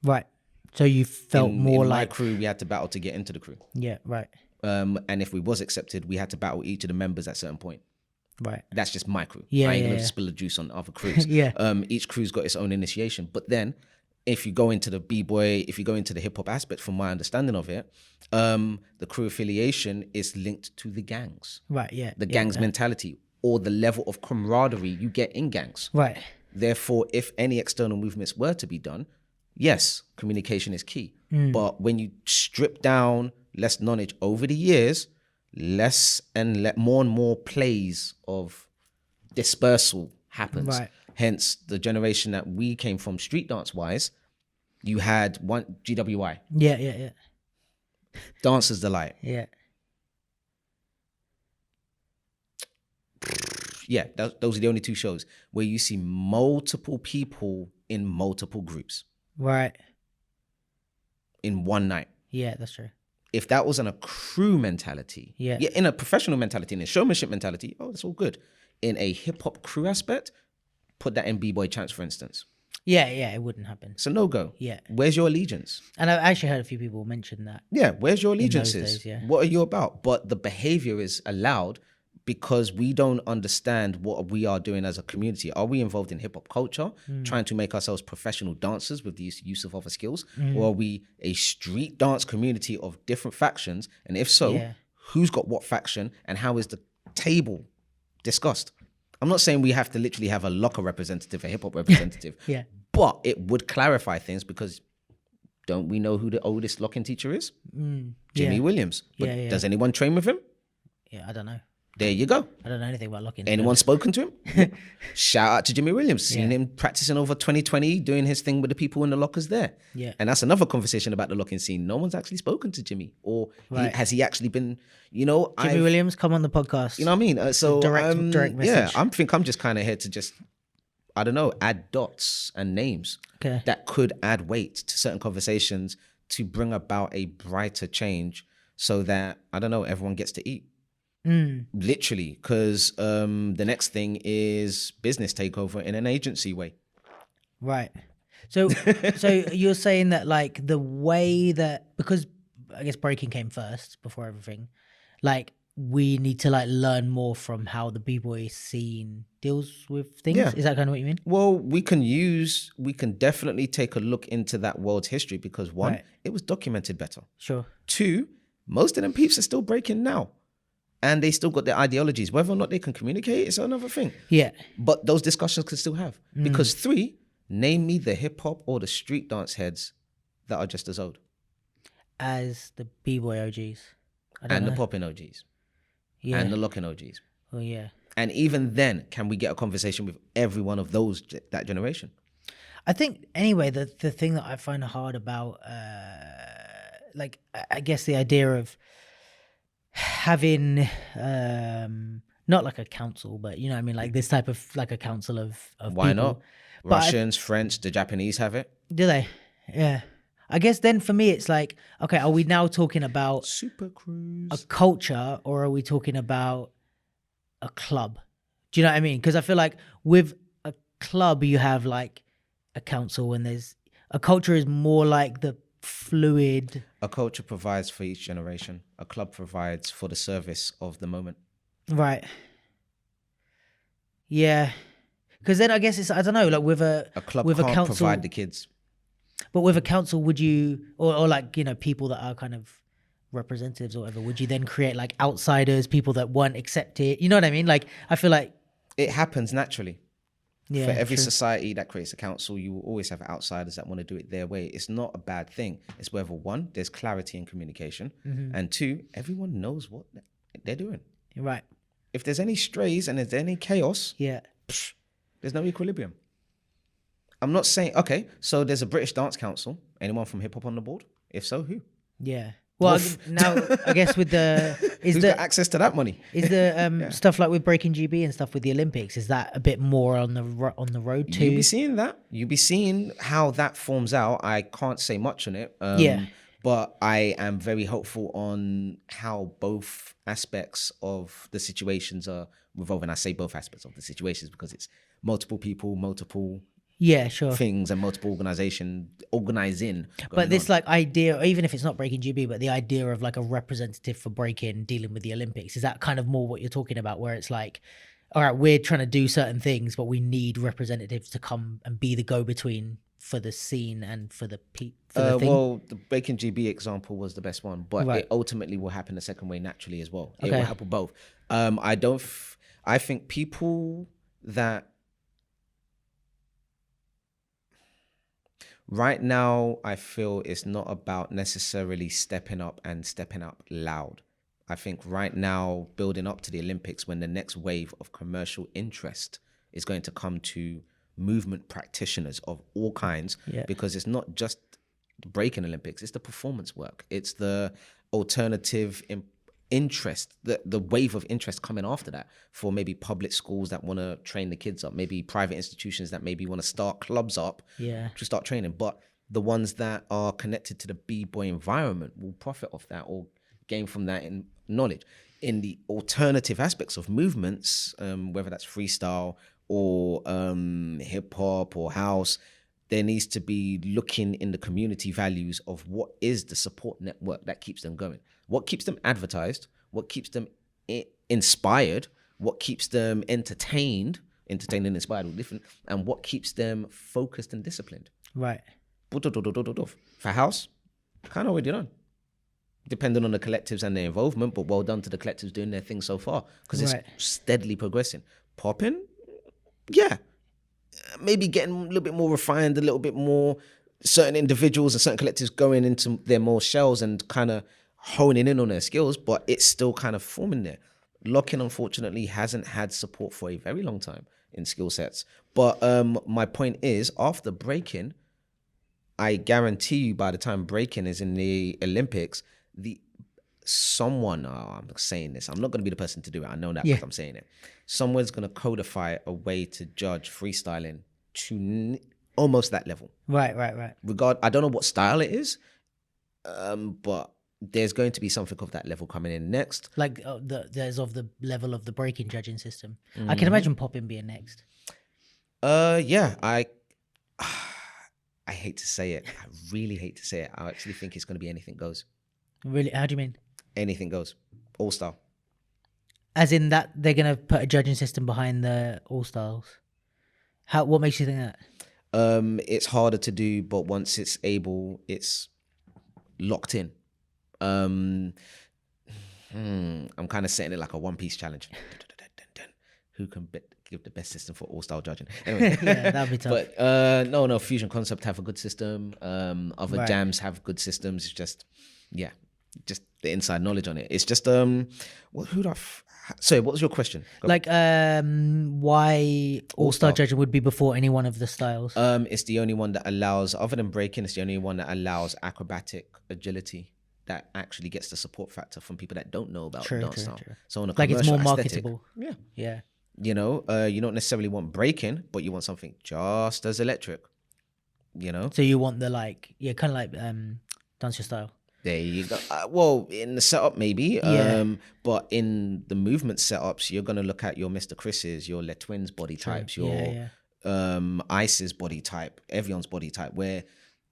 A: Right. So you felt more
B: in
A: like
B: my crew, we had to battle to get into the crew.
A: Yeah. Right.
B: And if we was accepted, we had to battle each of the members at a certain point.
A: Right.
B: That's just my crew.
A: Yeah,
B: I ain't gonna spill the juice on other crews. Each crew's got its own initiation. But then if you go into the B-boy, if you go into the hip hop aspect, from my understanding of it, the crew affiliation is linked to the gangs.
A: Right, yeah.
B: The gangs mentality or the level of camaraderie you get in gangs.
A: Right.
B: Therefore, if any external movements were to be done, yes, communication is key. But when you strip down less knowledge over the years, more and more plays of dispersal happens.
A: Right.
B: Hence, the generation that we came from, street dance wise, you had one GWI.
A: Yeah.
B: Dancers Delight.
A: Yeah.
B: Yeah, those are the only two shows where you see multiple people in multiple groups.
A: Right.
B: In one night.
A: Yeah, that's true.
B: If that was in a crew mentality, in a professional mentality, in a showmanship mentality, that's all good. In a hip hop crew aspect, put that in B-boy chants, for instance.
A: Yeah, it wouldn't happen.
B: It's a no-go.
A: Yeah.
B: Where's your allegiance?
A: And I've actually heard a few people mention that.
B: Yeah, where's your allegiances?
A: Days, yeah.
B: What are you about? But the behavior is allowed because we don't understand what we are doing as a community. Are we involved in hip-hop culture, trying to make ourselves professional dancers with the use of other skills? Or are we a street dance community of different factions? And if so, who's got what faction and how is the table discussed? I'm not saying we have to literally have a locker representative, a hip-hop representative. But it would clarify things because don't we know who the oldest locking teacher is? Jimmy Williams. But does anyone train with him?
A: Yeah, I don't know.
B: There you go.
A: I don't know anything about locking.
B: Anyone spoken to him? Shout out to Jimmy Williams. Seen him practicing over 2020, doing his thing with the people in the lockers there.
A: Yeah.
B: And that's another conversation about the locking scene. No one's actually spoken to Jimmy. Or has he actually been,
A: Jimmy Williams, come on the podcast.
B: You know what I mean? So
A: direct message.
B: Yeah, I'm just kind of here to just, I don't know, add dots and names that could add weight to certain conversations to bring about a brighter change so that, I don't know, everyone gets to eat. Literally, because the next thing is business takeover in an agency way.
A: Right. So you're saying that like the way that, because I guess breaking came first before everything, like we need to like learn more from how the b-boy scene deals with things. Is that kind of what you mean?
B: Well, we can definitely take a look into that world's history because one, it was documented better.
A: Sure.
B: Two, most of them peeps are still breaking now. And they still got their ideologies. Whether or not they can communicate is another thing.
A: Yeah.
B: But those discussions can still have. Because three, name me the hip hop or the street dance heads that are just as old.
A: As the b-boy OGs.
B: And the popping OGs.
A: Yeah.
B: And the locking OGs.
A: Oh, yeah. And
B: even then, can we get a conversation with every one of those, that generation?
A: I think, anyway, the thing that I find hard about, like, I guess the idea of having not like a council, but you know what I mean, like this type of like a council of
B: why
A: people.
B: Not Russians, French, the Japanese have it.
A: Do they? Yeah, I guess then for me it's like, okay, are we now talking about
B: super crews,
A: a culture, or are we talking about a club? Do you know what I mean? Because I feel like with a club you have like a council when there's a culture is more like the fluid.
B: A culture provides for each generation. A club provides for the service of the moment.
A: Right. Yeah. Because then I guess it's, I don't know, like with a
B: club
A: with
B: can't
A: a council,
B: provide the kids.
A: but with a council, would you, or like, you know, people that are kind of representatives or whatever, would you then create like outsiders, people that weren't accepted? You know what I mean? Like, I feel like
B: it happens naturally.
A: Yeah,
B: for every
A: true.
B: society that creates a council, you will always have outsiders that want to do it their way. It's not a bad thing. It's whether one, there's clarity in communication, and two, everyone knows what they're doing.
A: Right.
B: If there's any strays and there's any chaos,
A: Yeah.
B: there's no equilibrium. I'm not saying, okay, so there's a British Dance Council. Anyone from hip hop on the board? If so, who?
A: Yeah. Well, now I guess with the
B: Who's got access to that money?
A: Is the stuff like with Breaking GB and stuff with the Olympics, is that a bit more on the road too?
B: You'll be seeing that. You'll be seeing how that forms out. I can't say much on it. But I am very hopeful on how both aspects of the situations are revolving. I say both aspects of the situations because it's multiple people, multiple things, and multiple organizing.
A: But this like idea, or even if it's not Breaking GB, but the idea of like a representative for breaking dealing with the Olympics, is that kind of more what you're talking about, where it's like, all right, we're trying to do certain things, but we need representatives to come and be the go-between for the scene and for the thing?
B: Well, the Breaking GB example was the best one, but it ultimately will happen the second way naturally as well. It will happen both. I think people that right now, I feel it's not about necessarily stepping up loud. I think right now, building up to the Olympics, when the next wave of commercial interest is going to come to movement practitioners of all kinds, because it's not just the breaking Olympics, it's the performance work, it's the alternative interest, the wave of interest coming after that for maybe public schools that want to train the kids up, maybe private institutions that maybe want to start clubs up to start training. But the ones that are connected to the b-boy environment will profit off that or gain from that in knowledge. In the alternative aspects of movements, whether that's freestyle or hip hop or house, there needs to be looking in the community values of what is the support network that keeps them going. What keeps them advertised, what keeps them inspired, what keeps them entertained and inspired or different, and what keeps them focused and disciplined.
A: Right.
B: For house, kind of already done. Depending on the collectives and their involvement, but well done to the collectives doing their thing so far, because it's steadily progressing. Popping, maybe getting a little bit more refined, a little bit more, certain individuals and certain collectives going into their more shells and kind of honing in on their skills, but it's still kind of forming there. Locking, unfortunately, hasn't had support for a very long time in skill sets. But my point is, after breaking, I guarantee you by the time breaking is in the Olympics, I'm saying this, I'm not going to be the person to do it, I know that because I'm saying it. Someone's going to codify a way to judge freestyling to almost that level.
A: Right.
B: I don't know what style it is, but there's going to be something of that level coming in next.
A: Like there's of the level of the breaking judging system. I can imagine popping being next.
B: I hate to say it. I really hate to say it. I actually think it's going to be anything goes.
A: Really? How do you mean?
B: Anything goes. All style.
A: As in that they're going to put a judging system behind the all styles. What makes you think that?
B: It's harder to do, but once it's able, it's locked in. I'm kind of setting it like a one-piece challenge. Who can give the best system for all-style judging? Anyway.
A: That'd be tough.
B: But no, Fusion Concept have a good system. Other jams have good systems. It's just, just the inside knowledge on it. It's just, what was your question?
A: Why all-star judging would be before any one of the styles?
B: It's the only one that allows, other than breaking, it's the only one that allows acrobatic agility that actually gets the support factor from people that don't know about the dance style. So on a commercial
A: it's more
B: aesthetic,
A: marketable. Yeah.
B: You know, you don't necessarily want breaking, but you want something just as electric. You know.
A: So you want the kind of like dance your style.
B: There you go. Well, in the setup maybe, but in the movement setups, you're gonna look at your Mr. Chris's, your Le Twins body types, your Ice's body type, Evian's body type, where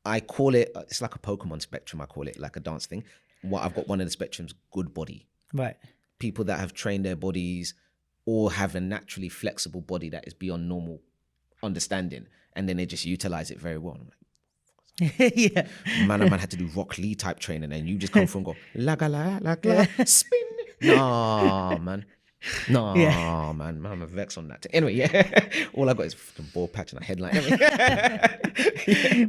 B: I call it, it's like a Pokemon spectrum. I call it like a dance thing. I've got one of the spectrums, good body.
A: Right.
B: People that have trained their bodies or have a naturally flexible body that is beyond normal understanding, and then they just utilize it very well. I'm like,
A: Yeah.
B: man had to do Rock Lee type training, and you just come through and go la spin. Nah, man. No, man, I'm a vex on that. Anyway, yeah, all I got is fucking ball patch and a headline.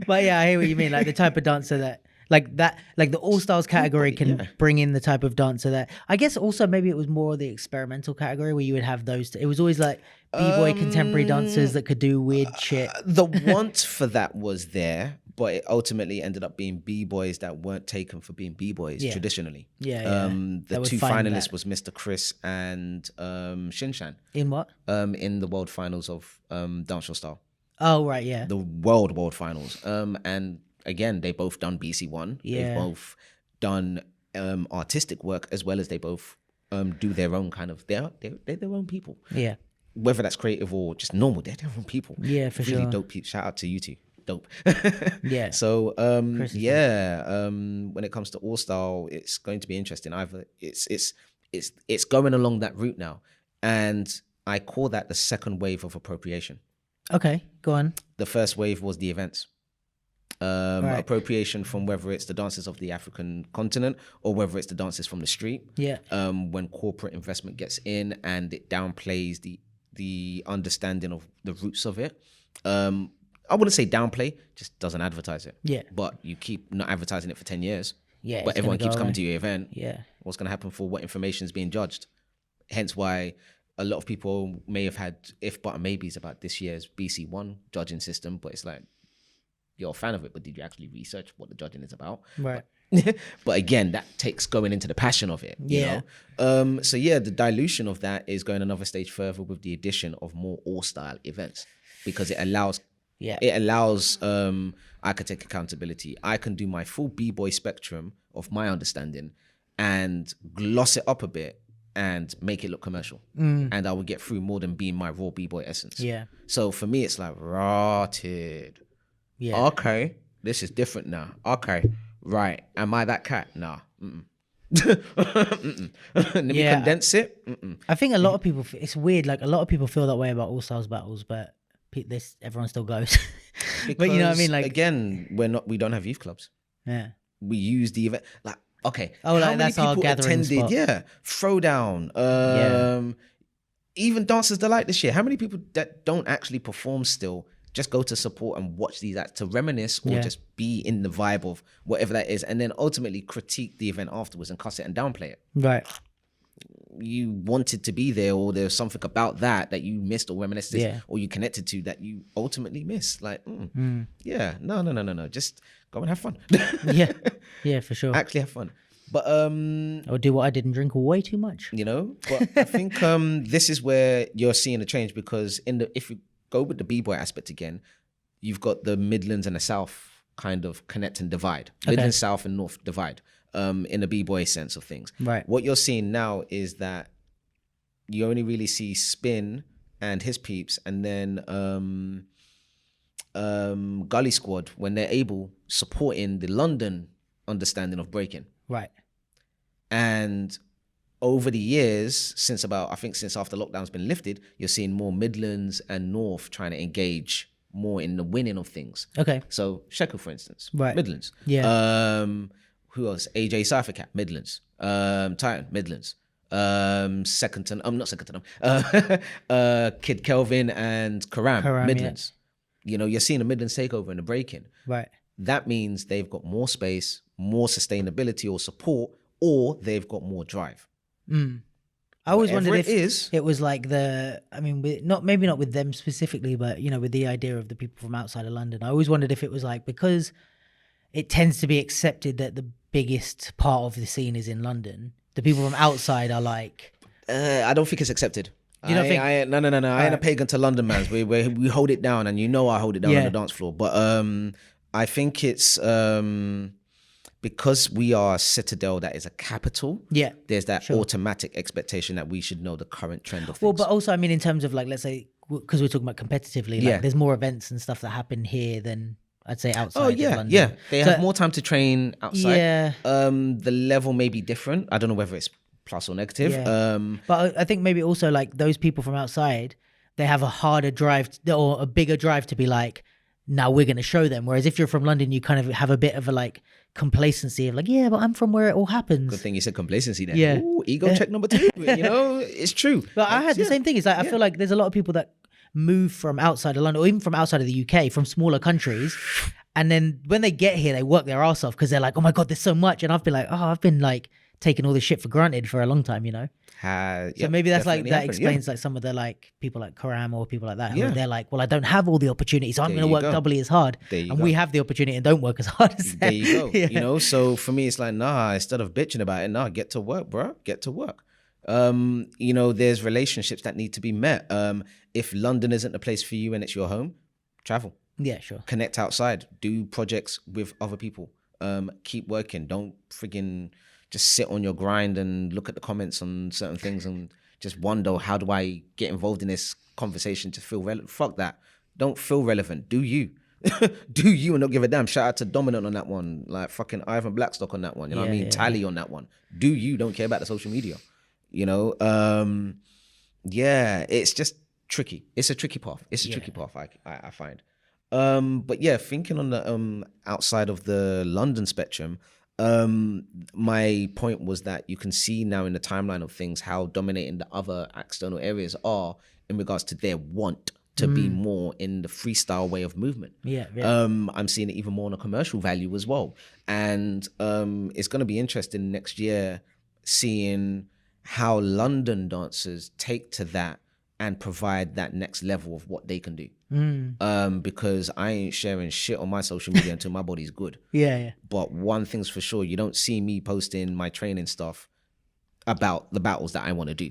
A: But yeah, I hear what you mean. Like the type of dancer that, like the All Stars category can bring in the type of dancer that, I guess also maybe it was more the experimental category where you would have those. It was always like B-boy contemporary dancers that could do weird shit.
B: The want for that was there, but it ultimately ended up being B-boys that weren't taken for being B-boys traditionally. The two finalists was Mr. Chris and Shinshan.
A: In what?
B: In the world finals of Dancehall Style.
A: Oh, right, yeah.
B: The world finals. And again, they both done BC1.
A: Yeah.
B: They've both done artistic work, as well as they both do their own kind of, they're their own people.
A: Yeah.
B: Whether that's creative or just normal, they're their own people.
A: Yeah, for
B: really
A: sure.
B: Dope people. Shout out to you two. Dope.
A: Yeah.
B: So when it comes to All Style, it's going to be interesting. Either it's going along that route now, and I call that the second wave of appropriation.
A: Okay, go on.
B: The first wave was the events. Appropriation from whether it's the dances of the African continent or whether it's the dances from the street.
A: Yeah.
B: When corporate investment gets in and it downplays the understanding of the roots of it. I wouldn't say downplay, just doesn't advertise it.
A: Yeah.
B: But you keep not advertising it for 10 years.
A: Yeah.
B: But everyone keeps coming to your event.
A: Yeah.
B: What's going to happen for what information is being judged? Hence why a lot of people may have had if but maybes about this year's BC1 judging system, but it's like, you're a fan of it, but did you actually research what the judging is about?
A: Right.
B: But again, that takes going into the passion of it. You know? So yeah, the dilution of that is going another stage further with the addition of more all-style events, because it allows I could take accountability. I can do my full B-boy spectrum of my understanding and gloss it up a bit and make it look commercial. And I will get through more than being my raw B-boy essence.
A: Yeah.
B: So for me, it's like rotted.
A: Yeah.
B: Okay, this is different now. Okay, right. Am I that cat? Nah. Let me condense it.
A: I think a lot of people, it's weird, like a lot of people feel that way about All Stars battles, but everyone still goes. But you know what I mean? Like,
B: again, we don't have youth clubs.
A: Yeah.
B: We use the event, like, okay.
A: Oh, like that's our gathering spot.
B: Yeah. Throwdown. Even Dancers Delight this year. How many people that don't actually perform still just go to support and watch these acts to reminisce or just be in the vibe of whatever that is, and then ultimately critique the event afterwards and cuss it and downplay it?
A: Right.
B: You wanted to be there, or there's something about that you missed or reminisced or you connected to that you ultimately missed. Like, no. Just go and have fun.
A: Yeah, for sure.
B: Actually have fun. But
A: or do what I did and drink way too much.
B: You know, but I think this is where you're seeing a change, because if you go with the B-boy aspect again, you've got the Midlands and the South kind of connect and divide.
A: Okay.
B: Midlands, South and North divide in a B-boy sense of things.
A: Right.
B: What you're seeing now is that you only really see Spin and his peeps, and then Gully Squad, when they're able, supporting the London understanding of breaking.
A: Right.
B: And over the years, since after lockdown's been lifted, you're seeing more Midlands and North trying to engage more in the winning of things.
A: Okay.
B: So Shekel, for instance,
A: right.
B: Midlands.
A: Yeah.
B: Who else? AJ Cyphercat, Midlands. Titan, Midlands. Not Secondton. Kid Kelvin and Karam, Midlands. Yeah. You know, you're seeing a Midlands takeover in the break-in.
A: Right.
B: That means they've got more space, more sustainability or support, or they've got more drive.
A: I always wondered if it was like maybe not with them specifically, but you know, with the idea of the people from outside of London. I always wondered if it was like, because it tends to be accepted that the biggest part of the scene is in London, the people from outside are like,
B: I don't think it's accepted.
A: You don't think?
B: No. I ain't a pagan to London mans. We hold it down, and you know I hold it down on the dance floor. But I think it's because we are a citadel that is a capital. There's that automatic expectation that we should know the current trend of things.
A: Well, but also, I mean, in terms of like, let's say because we're talking about competitively, like
B: Yeah.
A: there's more events and stuff that happen here than I'd say outside
B: Oh
A: of
B: yeah,
A: London.
B: yeah. They
A: So-
B: have more time to train outside.
A: Yeah.
B: The level may be different. I don't know whether it's plus or negative.
A: Yeah. But I think maybe also like those people from outside, they have a harder drive or a bigger drive to be like, now we're going to show them. Whereas if you're from London, you kind of have a bit of a like complacency of like, yeah, but I'm from where it all happens.
B: Good thing you said complacency there.
A: Yeah.
B: Ooh, ego check number 2. It's true.
A: But I had the same thing. It's like I feel like there's a lot of people that move from outside of London or even from outside of the UK, from smaller countries. And then when they get here, they work their ass off because they're like, oh my God, there's so much. And I've been like, oh, I've been like taking all this shit for granted for a long time, you know?
B: So
A: Maybe that's like, that explains like some of the like people like Karam or people like that who they're like, well, I don't have all the opportunities, so I'm going to work doubly as hard. And we have the opportunity and don't work as hard as them.
B: There you go. You know, so for me, it's like, nah, instead of bitching about it, nah, get to work, bro. Get to work. You know, there's relationships that need to be met. If London isn't the place for you and it's your home, travel.
A: Yeah, sure.
B: Connect outside. Do projects with other people. Keep working. Don't friggin' just sit on your grind and look at the comments on certain things and just wonder, how do I get involved in this conversation to feel relevant? Fuck that. Don't feel relevant. Do you. Do you and don't give a damn. Shout out to Dominant on that one. Like fucking Ivan Blackstock on that one. You know what I mean? Tally on that one. Do you. Don't care about the social media. You know? Yeah, it's just tricky. It's a tricky path. It's a tricky path, I find. But yeah, thinking on the outside of the London spectrum, my point was that you can see now in the timeline of things how dominating the other external areas are in regards to their want to be more in the freestyle way of movement. I'm seeing it even more on a commercial value as well. And it's going to be interesting next year seeing how London dancers take to that and provide that next level of what they can do. Because I ain't sharing shit on my social media until my body's good. But one thing's for sure, you don't see me posting my training stuff about the battles that I want to do.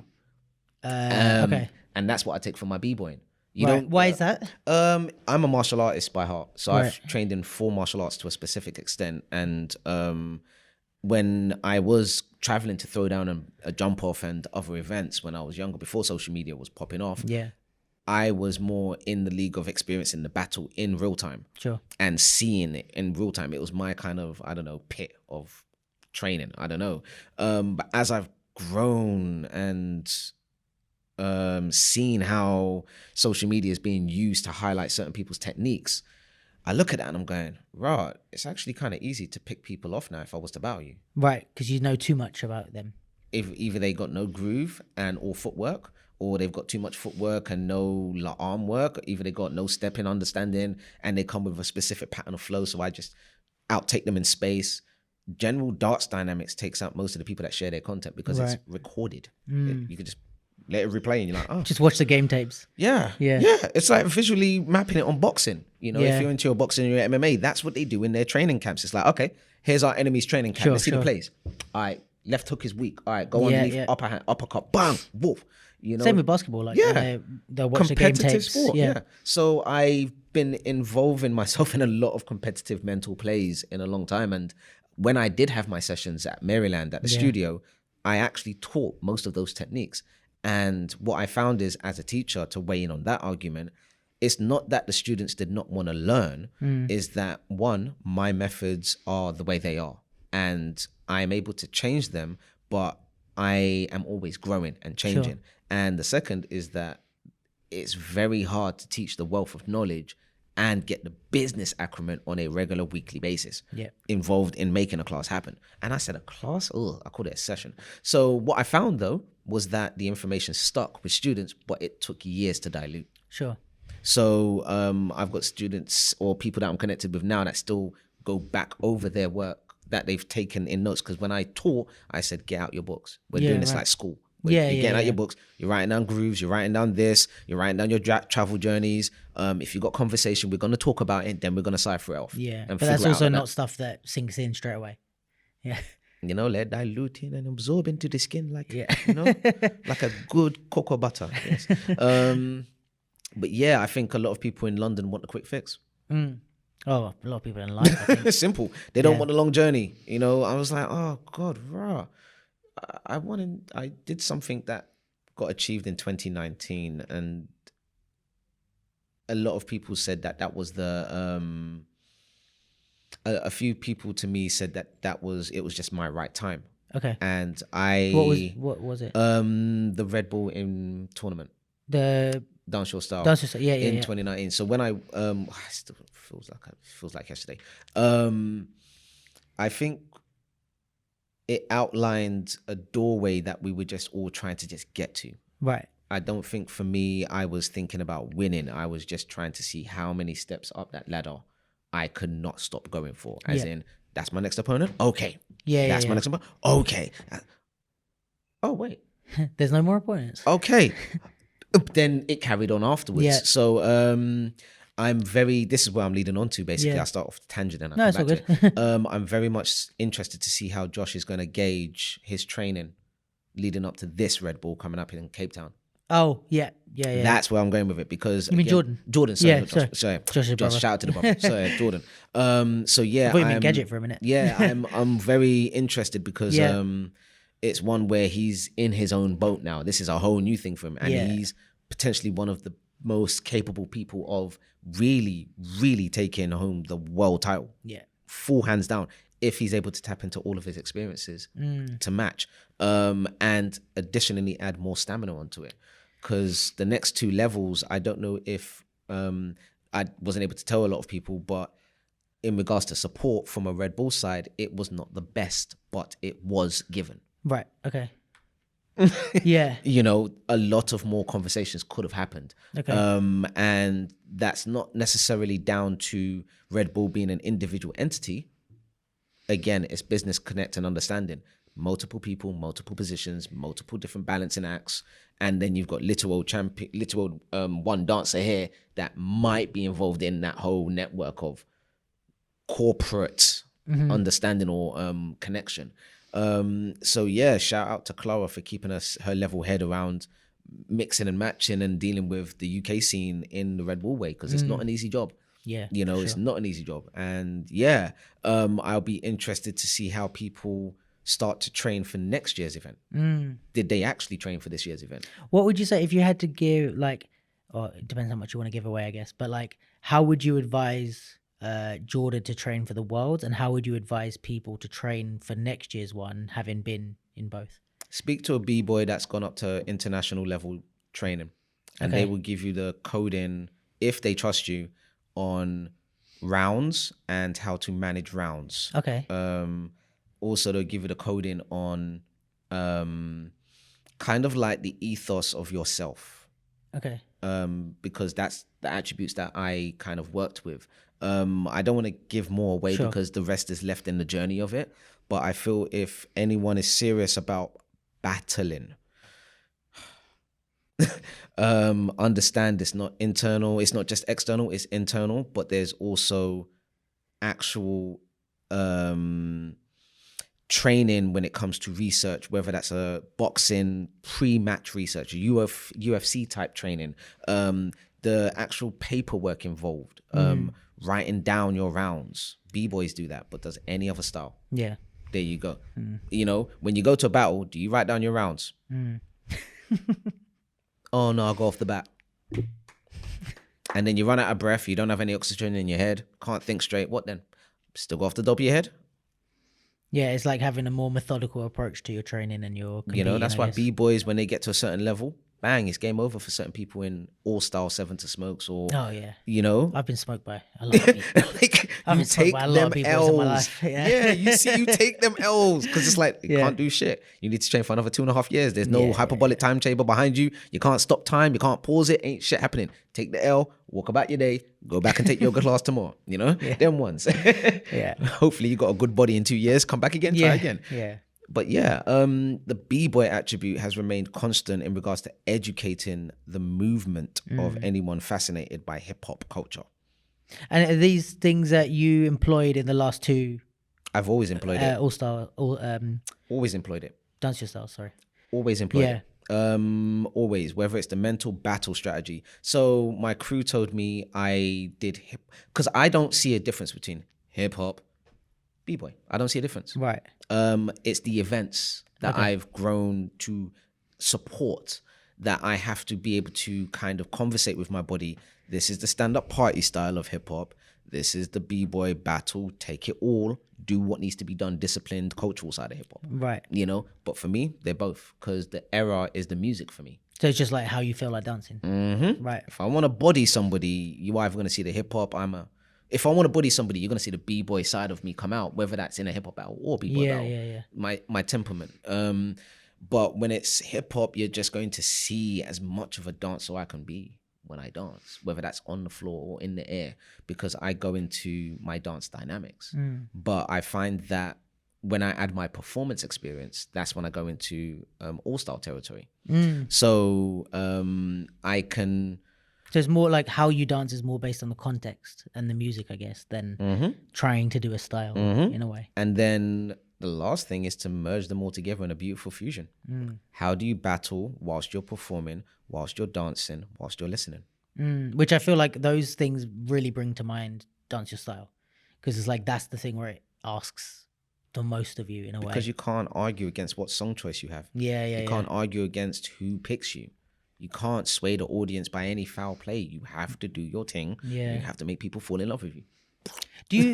A: Okay.
B: And that's what I take from my b-boying.
A: Why is that?
B: I'm a martial artist by heart. So I've trained in 4 martial arts to a specific extent. And when I was traveling to throw down a jump off and other events when I was younger, before social media was popping off, I was more in the league of experiencing the battle in real time.
A: Sure.
B: And seeing it in real time. It was my kind of, I don't know, pit of training. I don't know. But as I've grown and seen how social media is being used to highlight certain people's techniques, I look at that and I'm going, right, it's actually kind of easy to pick people off now if I was to battle you.
A: Right, because you know too much about them.
B: If either they got no groove and or footwork, or they've got too much footwork and no arm work, either they got no stepping understanding and they come with a specific pattern of flow, so I just outtake them in space. General darts dynamics takes out most of the people that share their content because it's recorded. You could just let it replay and you're like, oh.
A: Just watch the game tapes.
B: Yeah. It's like visually mapping it on boxing. You know, if you're into your boxing and your MMA, that's what they do in their training camps. It's like, okay, here's our enemy's training camp. Let's see the plays. All right, left hook is weak. All right, go underneath, upper hand, uppercut, bang, woof. You know,
A: same with basketball. Like, they'll watch the game tapes.
B: Sport, So I've been involving myself in a lot of competitive mental plays in a long time. And when I did have my sessions at Maryland at the studio, I actually taught most of those techniques. And what I found is, as a teacher, to weigh in on that argument, it's not that the students did not want to learn, is that one, my methods are the way they are. And I'm able to change them, but I am always growing and changing. Sure. And the second is that it's very hard to teach the wealth of knowledge and get the business acumen on a regular weekly basis involved in making a class happen. And I said, a class? Oh, I called it a session. So what I found though was that the information stuck with students, but it took years to dilute.
A: Sure.
B: So I've got students or people that I'm connected with now that still go back over their work that they've taken in notes. Because when I taught, I said, get out your books. We're doing this like school. You're getting out your books, you're writing down grooves, you're writing down this, you're writing down your travel journeys. If you've got conversation, we're going to talk about it, then we're going to cipher it off.
A: Yeah, but that's also not stuff that sinks in straight away. Yeah.
B: You know, let dilute in and absorb into the skin like, you know, like a good cocoa butter. Yes. But yeah, I think a lot of people in London want a quick fix.
A: Oh, a lot of people in life, I think.
B: Simple. They don't want a long journey. You know, I was like, oh God, rah. I did something that got achieved in 2019 and a lot of people said that was the a few people to me said that it was just my right time.
A: Okay.
B: And
A: What was it?
B: The Red Bull in tournament,
A: The
B: Dance Your Style.
A: Dance Your Style, yeah,
B: in
A: yeah.
B: 2019. So when I it still feels like yesterday. I think it outlined a doorway that we were just all trying to just get to.
A: Right.
B: I don't think for me, I was thinking about winning. I was just trying to see how many steps up that ladder I could not stop going for. As in, that's my next opponent? Okay. That's my next opponent? Okay. Oh, wait.
A: There's no more opponents.
B: Okay. Then it carried on afterwards.
A: Yeah.
B: So this is where I'm leading on to, basically.
A: Yeah.
B: I start off the tangent and I
A: No,
B: come
A: it's all
B: back
A: good.
B: to it. I'm very much interested to see how Josh is going to gauge his training leading up to this Red Bull coming up in Cape Town.
A: Oh, yeah.
B: That's where I'm going with it, because
A: you mean Jordan?
B: Jordan, sorry,
A: Yeah,
B: not
A: sorry.
B: Josh. Sorry.
A: Josh's brother.
B: Shout out to the brother. Sorry, Jordan. So yeah,
A: I thought you meant Gadget for a minute.
B: Yeah, I'm very interested because it's one where he's in his own boat now. This is a whole new thing for him, and he's potentially one of the most capable people of really, really taking home the world title.
A: Yeah.
B: Full hands down, if he's able to tap into all of his experiences to match, and additionally add more stamina onto it. Because the next two levels, I don't know if I wasn't able to tell a lot of people, but in regards to support from a Red Bull side, it was not the best, but it was given.
A: Right. Okay. Yeah.
B: You know, a lot of more conversations could have happened.
A: Okay.
B: And that's not necessarily down to Red Bull being an individual entity. Again, it's business connect and understanding. Multiple people, multiple positions, multiple different balancing acts, and then you've got little one dancer here that might be involved in that whole network of corporate understanding or connection. So yeah, shout out to Clara for keeping her level head around mixing and matching and dealing with the UK scene in the Red Bull way, because it's not an easy job.
A: Yeah,
B: you know, it's not an easy job. And yeah, I'll be interested to see how people start to train for next year's event. Did they actually train for this year's event?
A: What would you say if you had to give, like, or it depends how much you want to give away, I guess, but like, how would you advise Jordan to train for the Worlds, and how would you advise people to train for next year's one, having been in both?
B: Speak to a B-boy that's gone up to international level training, and they will give you the coding, if they trust you, on rounds and how to manage rounds.
A: Okay.
B: Also, they'll give you the coding on kind of like the ethos of yourself.
A: Okay.
B: Because that's the attributes that I kind of worked with. I don't want to give more away because the rest is left in the journey of it. But I feel if anyone is serious about battling, understand it's not internal, it's not just external, it's internal, but there's also actual training when it comes to research, whether that's a boxing pre-match research, UFC type training, the actual paperwork involved, writing down your rounds. B-boys do that, but does any other style? Yeah. There you go. You know, when you go to a battle, do you write down your rounds? Oh no, I'll go off the bat. And then you run out of breath, you don't have any oxygen in your head, can't think straight. What then? Still go off the top of your head?
A: Yeah, it's like having a more methodical approach to your training and your competing,
B: you know, that's why B-boys, when they get to a certain level, bang, it's game over for certain people in all-style 7 to smokes or, you know.
A: I've been smoked by a lot of people.
B: Like, I've been smoked by a lot of people in my life. Yeah, you take them L's because it's like, you can't do shit. You need to train for another 2.5 years. There's no hyperbolic time chamber behind you. You can't stop time. You can't pause it. Ain't shit happening. Take the L, walk about your day, go back and take yoga class tomorrow. You know, them ones. Hopefully you got a good body in 2 years. Come back again, try again.
A: Yeah.
B: But yeah, the B-boy attribute has remained constant in regards to educating the movement of anyone fascinated by hip-hop culture.
A: And are these things that you employed in the last two?
B: I've always employed it.
A: Always
B: employed it.
A: Dance your style, sorry.
B: Always employed it. Always, whether it's the mental battle strategy. So my crew told me I did because I don't see a difference between hip-hop, B-boy. I don't see a difference.
A: Right.
B: It's the events that I've grown to support that I have to be able to kind of conversate with my body This is the stand-up party style of hip-hop. This is the b-boy battle, take it all, do what needs to be done, disciplined, cultural side of hip-hop.
A: Right.
B: You know, but for me, they're both, because the era is the music for me.
A: So it's just like how you feel like dancing. Right.
B: If I want to body somebody, you're either going to see the hip-hop, if I want to body somebody, you're going to see the b-boy side of me come out, whether that's in a hip-hop battle or b-boy battle.
A: Yeah.
B: My temperament. But when it's hip-hop, you're just going to see as much of a dancer I can be when I dance, whether that's on the floor or in the air, because I go into my dance dynamics. But I find that when I add my performance experience, that's when I go into all-style territory. So I can...
A: So it's more like how you dance is more based on the context and the music, I guess, than trying to do a style in a way.
B: And then the last thing is to merge them all together in a beautiful fusion. How do you battle whilst you're performing, whilst you're dancing, whilst you're listening?
A: Which I feel like those things really bring to mind Dance Your Style. Because it's like that's the thing where it asks the most of you in a way.
B: Because you can't argue against what song choice you have.
A: You
B: can't argue against who picks you. You can't sway the audience by any foul play. You have to do your thing.
A: Yeah.
B: You have to make people fall in love with you.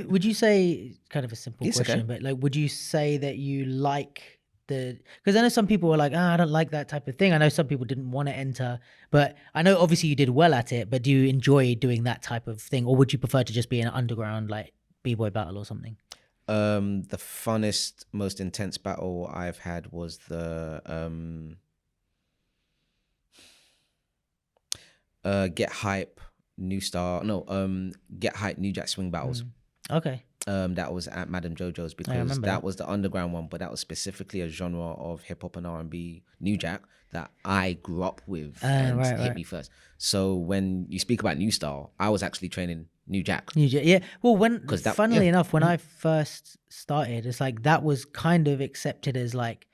A: Would you say, kind of a simple
B: It's
A: question,
B: okay.
A: but like, would you say that you like because I know some people were like, I don't like that type of thing. I know some people didn't want to enter, but I know obviously you did well at it, but do you enjoy doing that type of thing? Or would you prefer to just be in an underground, like b-boy battle or something?
B: The funnest, most intense battle I've had was the Get Hype New Hype New Jack Swing battles.
A: Okay.
B: That was at Madam Jojo's, because that was the underground one, but that was specifically a genre of hip hop and R&B New Jack that I grew up with and hit me first. So when you speak about new style, I was actually training New Jack.
A: Yeah. Well, funnily enough, when I first started, it's like that was kind of accepted as like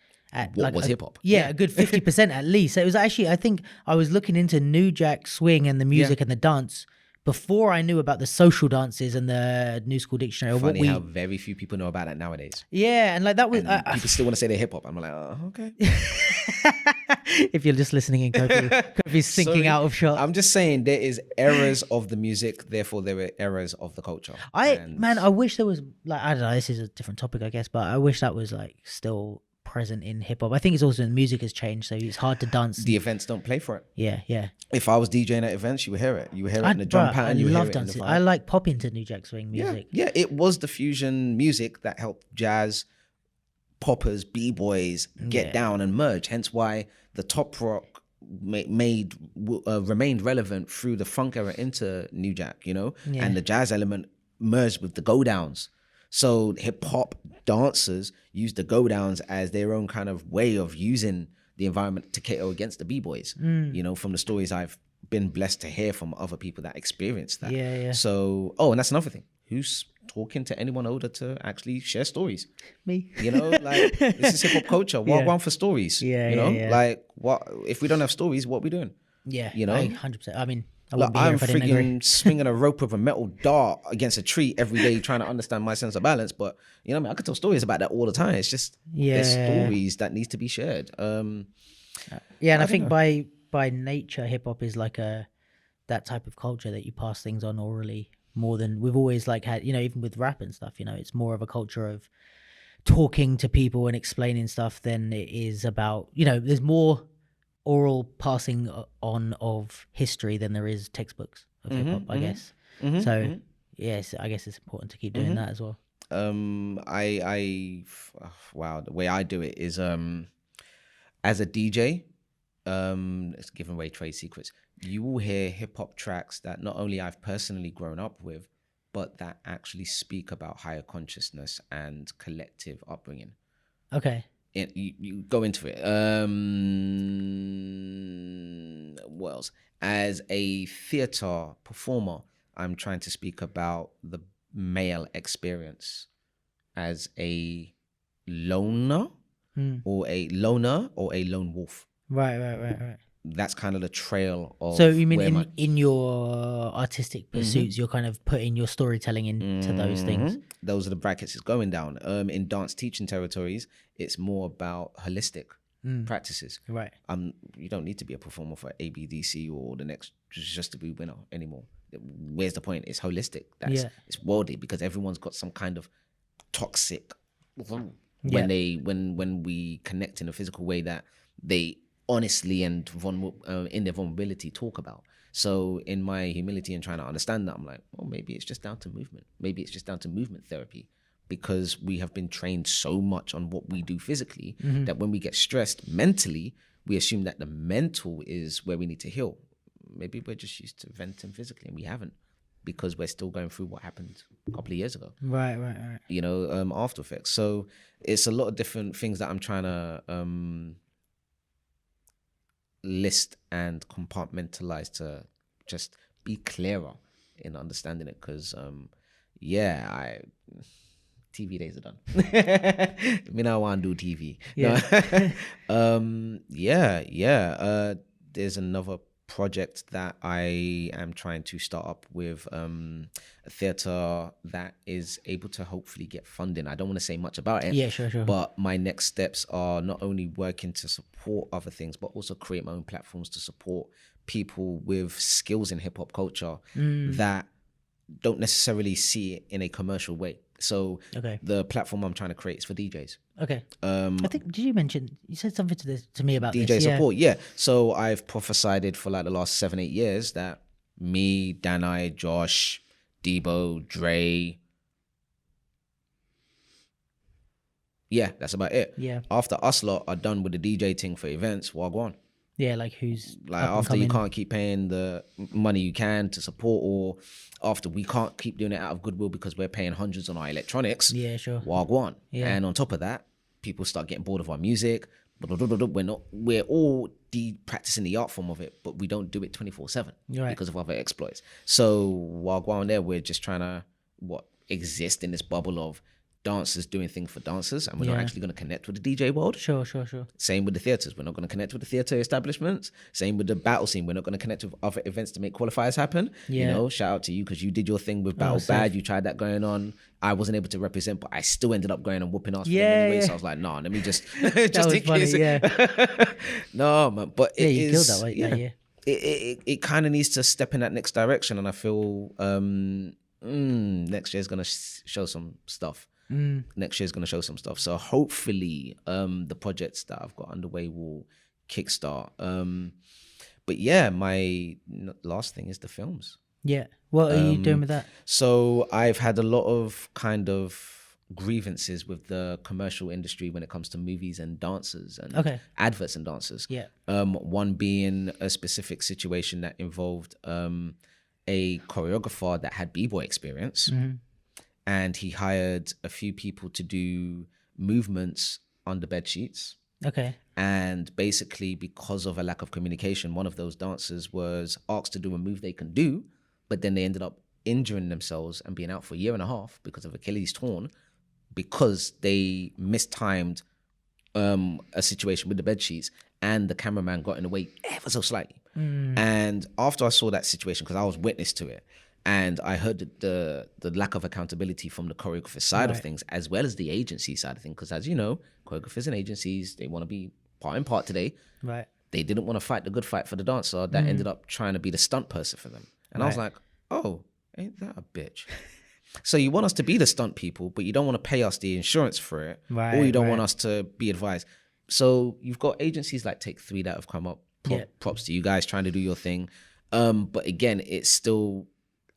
B: what was hip hop?
A: Yeah, a good 50% at least. So it was actually, I think I was looking into New Jack Swing and the music and the dance before I knew about the social dances and the New School Dictionary.
B: Funny how very few people know about that nowadays.
A: Yeah, and like that was...
B: people still want to say they're hip-hop. I'm like, oh, okay.
A: If you're just listening in, Kofi's sinking out of shot.
B: I'm just saying there is errors of the music, therefore there are errors of the culture.
A: I wish there was... like, I don't know, this is a different topic, I guess, but I wish that was like still present in hip-hop. I think it's also the music has changed, so it's hard to dance.
B: The events don't play for it.
A: Yeah.
B: If I was DJing at events, you would hear it. You would hear it in the drum pattern. You would hear it in the vibe.
A: I like popping to New Jack Swing music.
B: Yeah, it was the fusion music that helped jazz, poppers, b-boys get down and merge. Hence why the top rock remained relevant through the funk era into New Jack, you know?
A: Yeah.
B: And the jazz element merged with the go-downs. So hip-hop dancers use the go-downs as their own kind of way of using the environment to cater against the b-boys. You know, from the stories I've been blessed to hear from other people that experienced that.
A: Yeah.
B: So, and that's another thing. Who's talking to anyone older to actually share stories?
A: Me.
B: You know, like, this is hip-hop culture. What one for stories?
A: Yeah,
B: you know,
A: yeah.
B: like, what if we don't have stories? What are we doing?
A: Yeah,
B: you know,
A: 100%. I mean,
B: I'm freaking swinging a rope with a metal dart against a tree every day, trying to understand my sense of balance. But you know, what I mean, I could tell stories about that all the time. It's just there's stories that needs to be shared.
A: And I think by nature, hip hop is like that type of culture that you pass things on orally more than we've always like had. You know, even with rap and stuff. You know, it's more of a culture of talking to people and explaining stuff than it is about. You know, there's more oral passing on of history than there is textbooks of hip hop, I guess. Yes, I guess it's important to keep doing that as well.
B: Wow, the way I do it is as a DJ, it's giving away trade secrets. You will hear hip hop tracks that not only I've personally grown up with, but that actually speak about higher consciousness and collective upbringing.
A: Okay.
B: You go into it. What else? As a theater performer, I'm trying to speak about the male experience as a loner or a lone wolf.
A: Right.
B: That's kind of the trail of.
A: So you mean in your artistic pursuits, you're kind of putting your storytelling into those things?
B: Those are the brackets it's going down. In dance teaching territories, it's more about holistic. practices.
A: Right.
B: You don't need to be a performer for ABDC or the next just to be winner anymore. Where's the point? It's holistic. It's worldly, because everyone's got some kind of toxic when we connect in a physical way that they honestly and in their vulnerability talk about. So in my humility and trying to understand that, I'm like, well, maybe it's just down to movement. Maybe it's just down to movement therapy, because we have been trained so much on what we do physically that when we get stressed mentally, we assume that the mental is where we need to heal. Maybe we're just used to venting physically, and we haven't, because we're still going through what happened a couple of years ago.
A: Right.
B: You know, after effects. So it's a lot of different things that I'm trying to list and compartmentalize to just be clearer in understanding it. Because, TV days are done. Me now want to do TV. No. There's another project that I am trying to start up with a theatre that is able to hopefully get funding. I don't want to say much about it.
A: Yeah, sure.
B: But my next steps are not only working to support other things, but also create my own platforms to support people with skills in hip hop culture that don't necessarily see it in a commercial way. So the platform I'm trying to create is for DJs.
A: Okay. I think, you said something to me about
B: DJ
A: this.
B: support, yeah. So I've prophesied for like the last 7-8 years that me, Danai, Josh, Debo, Dre, that's about it.
A: Yeah.
B: After us lot are done with the DJ thing for events, wagwan.
A: Yeah, like who's
B: like after you can't keep paying the money you can to support, or after we can't keep doing it out of goodwill because we're paying hundreds on our electronics.
A: Yeah, sure.
B: Wagwan. Yeah. And on top of that, people start getting bored of our music. We're all practicing the art form of it, but we don't do it 24/7 because of other exploits. So wagwan there, we're just trying to exist in this bubble of dancers doing things for dancers, and we're not actually going to connect with the DJ world.
A: Sure.
B: Same with the theatres. We're not going to connect with the theatre establishments. Same with the battle scene. We're not going to connect with other events to make qualifiers happen. Yeah. You know, shout out to you because you did your thing with Battle Bad. You tried that going on. I wasn't able to represent, but I still ended up going and whooping ass for them anyway. So I was like, nah, let me just just in case. No, man, but
A: you killed that, right? Yeah.
B: It kind of needs to step in that next direction, and I feel next year's going to show some stuff. Next year's going to show some stuff. So hopefully the projects that I've got underway will kickstart. But my last thing is the films.
A: Yeah. What are you doing with that?
B: So I've had a lot of kind of grievances with the commercial industry when it comes to movies and dancers and adverts and dancers.
A: Yeah.
B: One being a specific situation that involved a choreographer that had b-boy experience. Mm-hmm. And he hired a few people to do movements under bed sheets.
A: Okay.
B: And basically, because of a lack of communication, one of those dancers was asked to do a move they can do, but then they ended up injuring themselves and being out for 1.5 years because of Achilles torn, because they mistimed a situation with the bed sheets, and the cameraman got in the way ever so slightly. And after I saw that situation, because I was witness to it, and I heard the lack of accountability from the choreographer side of things, as well as the agency side of things. Because as you know, choreographers and agencies, they want to be part and part today.
A: Right.
B: They didn't want to fight the good fight for the dancer that ended up trying to be the stunt person for them. And I was like, oh, ain't that a bitch? So you want us to be the stunt people, but you don't want to pay us the insurance for it.
A: Right,
B: or you don't want us to be advised. So you've got agencies like Take 3 that have come up. Props to you guys trying to do your thing. But again, it's still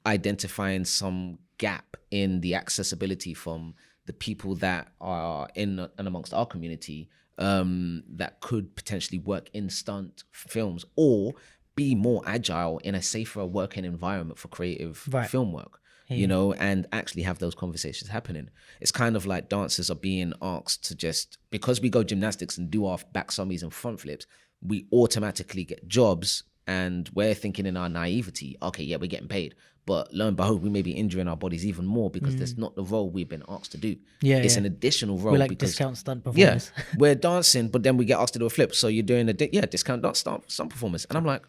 B: identifying some gap in the accessibility from the people that are in and amongst our community that could potentially work in stunt films or be more agile in a safer working environment for creative film work, you know, and actually have those conversations happening. It's kind of like dancers are being asked to just, because we go gymnastics and do our back summies and front flips, we automatically get jobs, and we're thinking in our naivety, okay, we're getting paid. But lo and behold, we may be injuring our bodies even more because that's not the role we've been asked to do. It's an additional role.
A: We're like
B: because,
A: discount stunt performers.
B: We're dancing, but then we get asked to do a flip. So you're doing a discount stunt performance. And I'm like,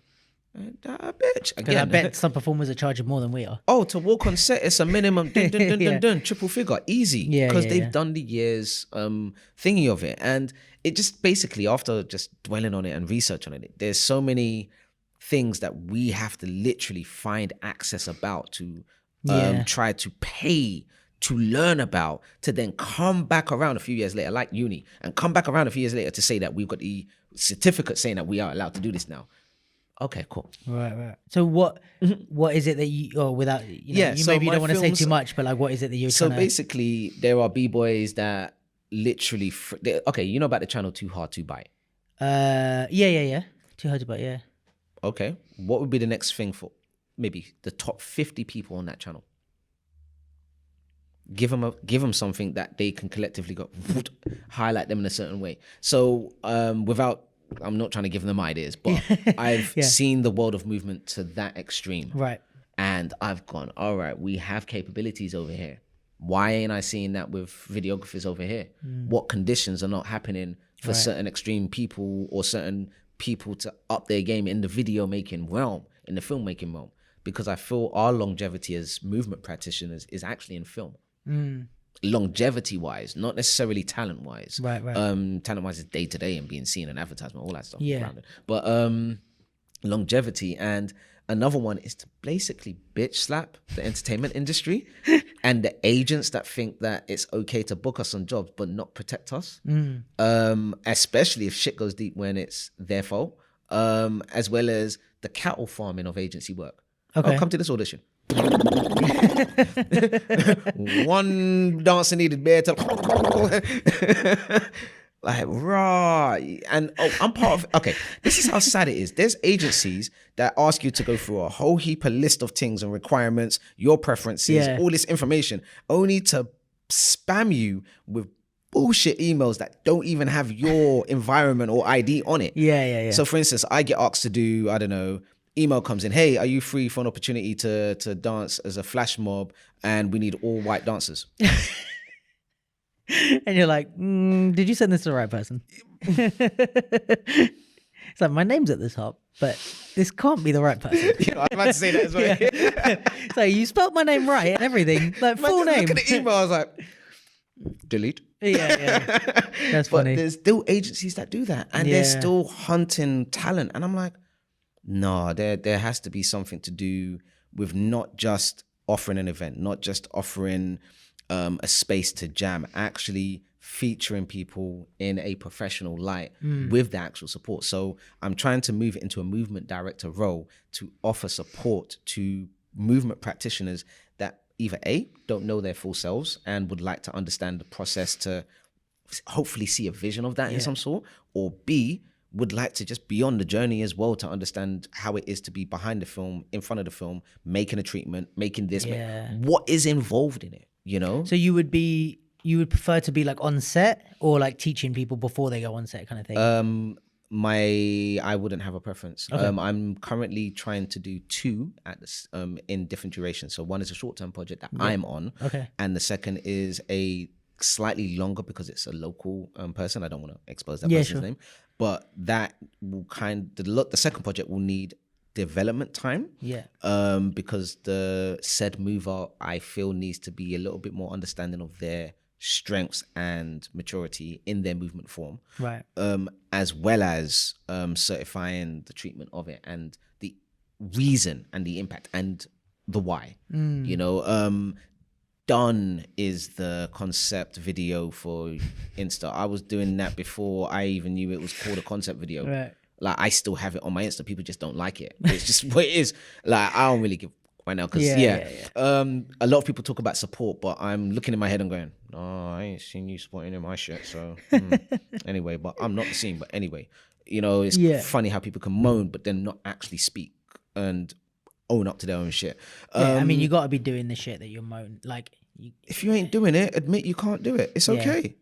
B: Bitch.
A: Because I
B: Again,
A: bet some performers are charging more than we are.
B: oh, to walk on set, it's a minimum dun, triple figure, easy.
A: Yeah,
B: Because
A: yeah,
B: they've
A: yeah.
B: done the years thingy of it. And it just basically, after just dwelling on it and researching on it, there's so many things that we have to literally find access about to try to pay to learn about, to then come back around a few years later, like uni, and come back around a few years later to say that we've got the certificate saying that we are allowed to do this now. Okay, cool.
A: Right. So what is it that you, or without, you
B: so
A: maybe you
B: my
A: don't want to say
B: films-
A: too much, but like, what is it that you're
B: So
A: trying to...
B: basically, there are b-boys that literally, okay, you know about the channel Too Hard to Bite.
A: Yeah. Too hard to bite, yeah.
B: Okay, what would be the next thing for maybe the top 50 people on that channel? Give them something that they can collectively go highlight them in a certain way. So I'm not trying to give them ideas, but I've seen the world of movement to that extreme.
A: Right.
B: And I've gone, all right, we have capabilities over here. Why ain't I seeing that with videographers over here? What conditions are not happening for certain extreme people or certain people to up their game in the video making realm, in the filmmaking realm? Because I feel our longevity as movement practitioners is actually in film. Longevity wise, not necessarily talent wise.
A: Right.
B: Talent wise is day to day and being seen in advertisement, all that stuff.
A: Yeah.
B: Around it. But longevity, and another one is to basically bitch slap the entertainment industry and the agents that think that it's okay to book us on jobs but not protect us. Especially if shit goes deep when it's their fault. As well as the cattle farming of agency work.
A: Okay.
B: Oh, come to this audition. One dancer needed bare to like right, and I'm part of. Okay, this is how sad it is. There's agencies that ask you to go through a whole heap of list of things and requirements, your preferences, all this information, only to spam you with bullshit emails that don't even have your environment or ID on it.
A: Yeah.
B: So, for instance, I get asked to do, I don't know. Email comes in, hey, are you free for an opportunity to dance as a flash mob, and we need all white dancers?
A: And you're like, did you send this to the right person? It's like, my name's at the top, but this can't be the right person.
B: I was about to say that as well.
A: So you spelled my name right and everything, like full name.
B: Look at the email, I was like, delete.
A: Yeah. That's funny.
B: But there's still agencies that do that, and they're still hunting talent, and I'm like, no, there has to be something to do with not just offering an event, not just offering a space to jam, actually featuring people in a professional light with the actual support. So I'm trying to move it into a movement director role to offer support to movement practitioners that either A, don't know their full selves and would like to understand the process to hopefully see a vision of that in some sort, or B, would like to just be on the journey as well to understand how it is to be behind the film, in front of the film, making a treatment, making this, what is involved in it, you know?
A: So you would prefer to be like on set or like teaching people before they go on set kind of thing?
B: I wouldn't have a preference. Okay. I'm currently trying to do two at this, in different durations. So one is a short-term project that I'm on. Okay. And the second is a slightly longer because it's a local person. I don't want to expose that person's name. But that will the second project will need development time. Yeah. Because the said mover, I feel, needs to be a little bit more understanding of their strengths and maturity in their movement form. Right. As well as certifying the treatment of it and the reason and the impact and the why. You know, Done is the concept video for Insta. I was doing that before I even knew it was called a concept video. Right. Like, I still have it on my Insta. People just don't like it. It's just what it is. Like, I don't really give right now because a lot of people talk about support, but I'm looking in my head and going, no, I ain't seen you supporting in my shit. So anyway, but I'm not the same. But anyway, you know, it's funny how people can moan but then not actually speak and own up to their own shit.
A: I mean, you got to be doing the shit that you're moaning. Like,
B: if you ain't doing it, admit you can't do it. It's okay.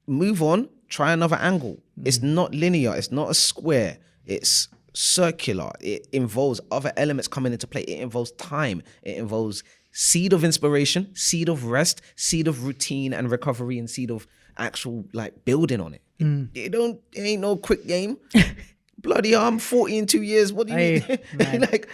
B: Move on. Try another angle. It's not linear. It's not a square. It's circular. It involves other elements coming into play. It involves time. It involves seed of inspiration, seed of rest, seed of routine and recovery, and seed of actual like building on it. It ain't no quick game. bloody hell, I'm 40 in 2 years. What do you
A: Hey,
B: mean?
A: man.
B: Like,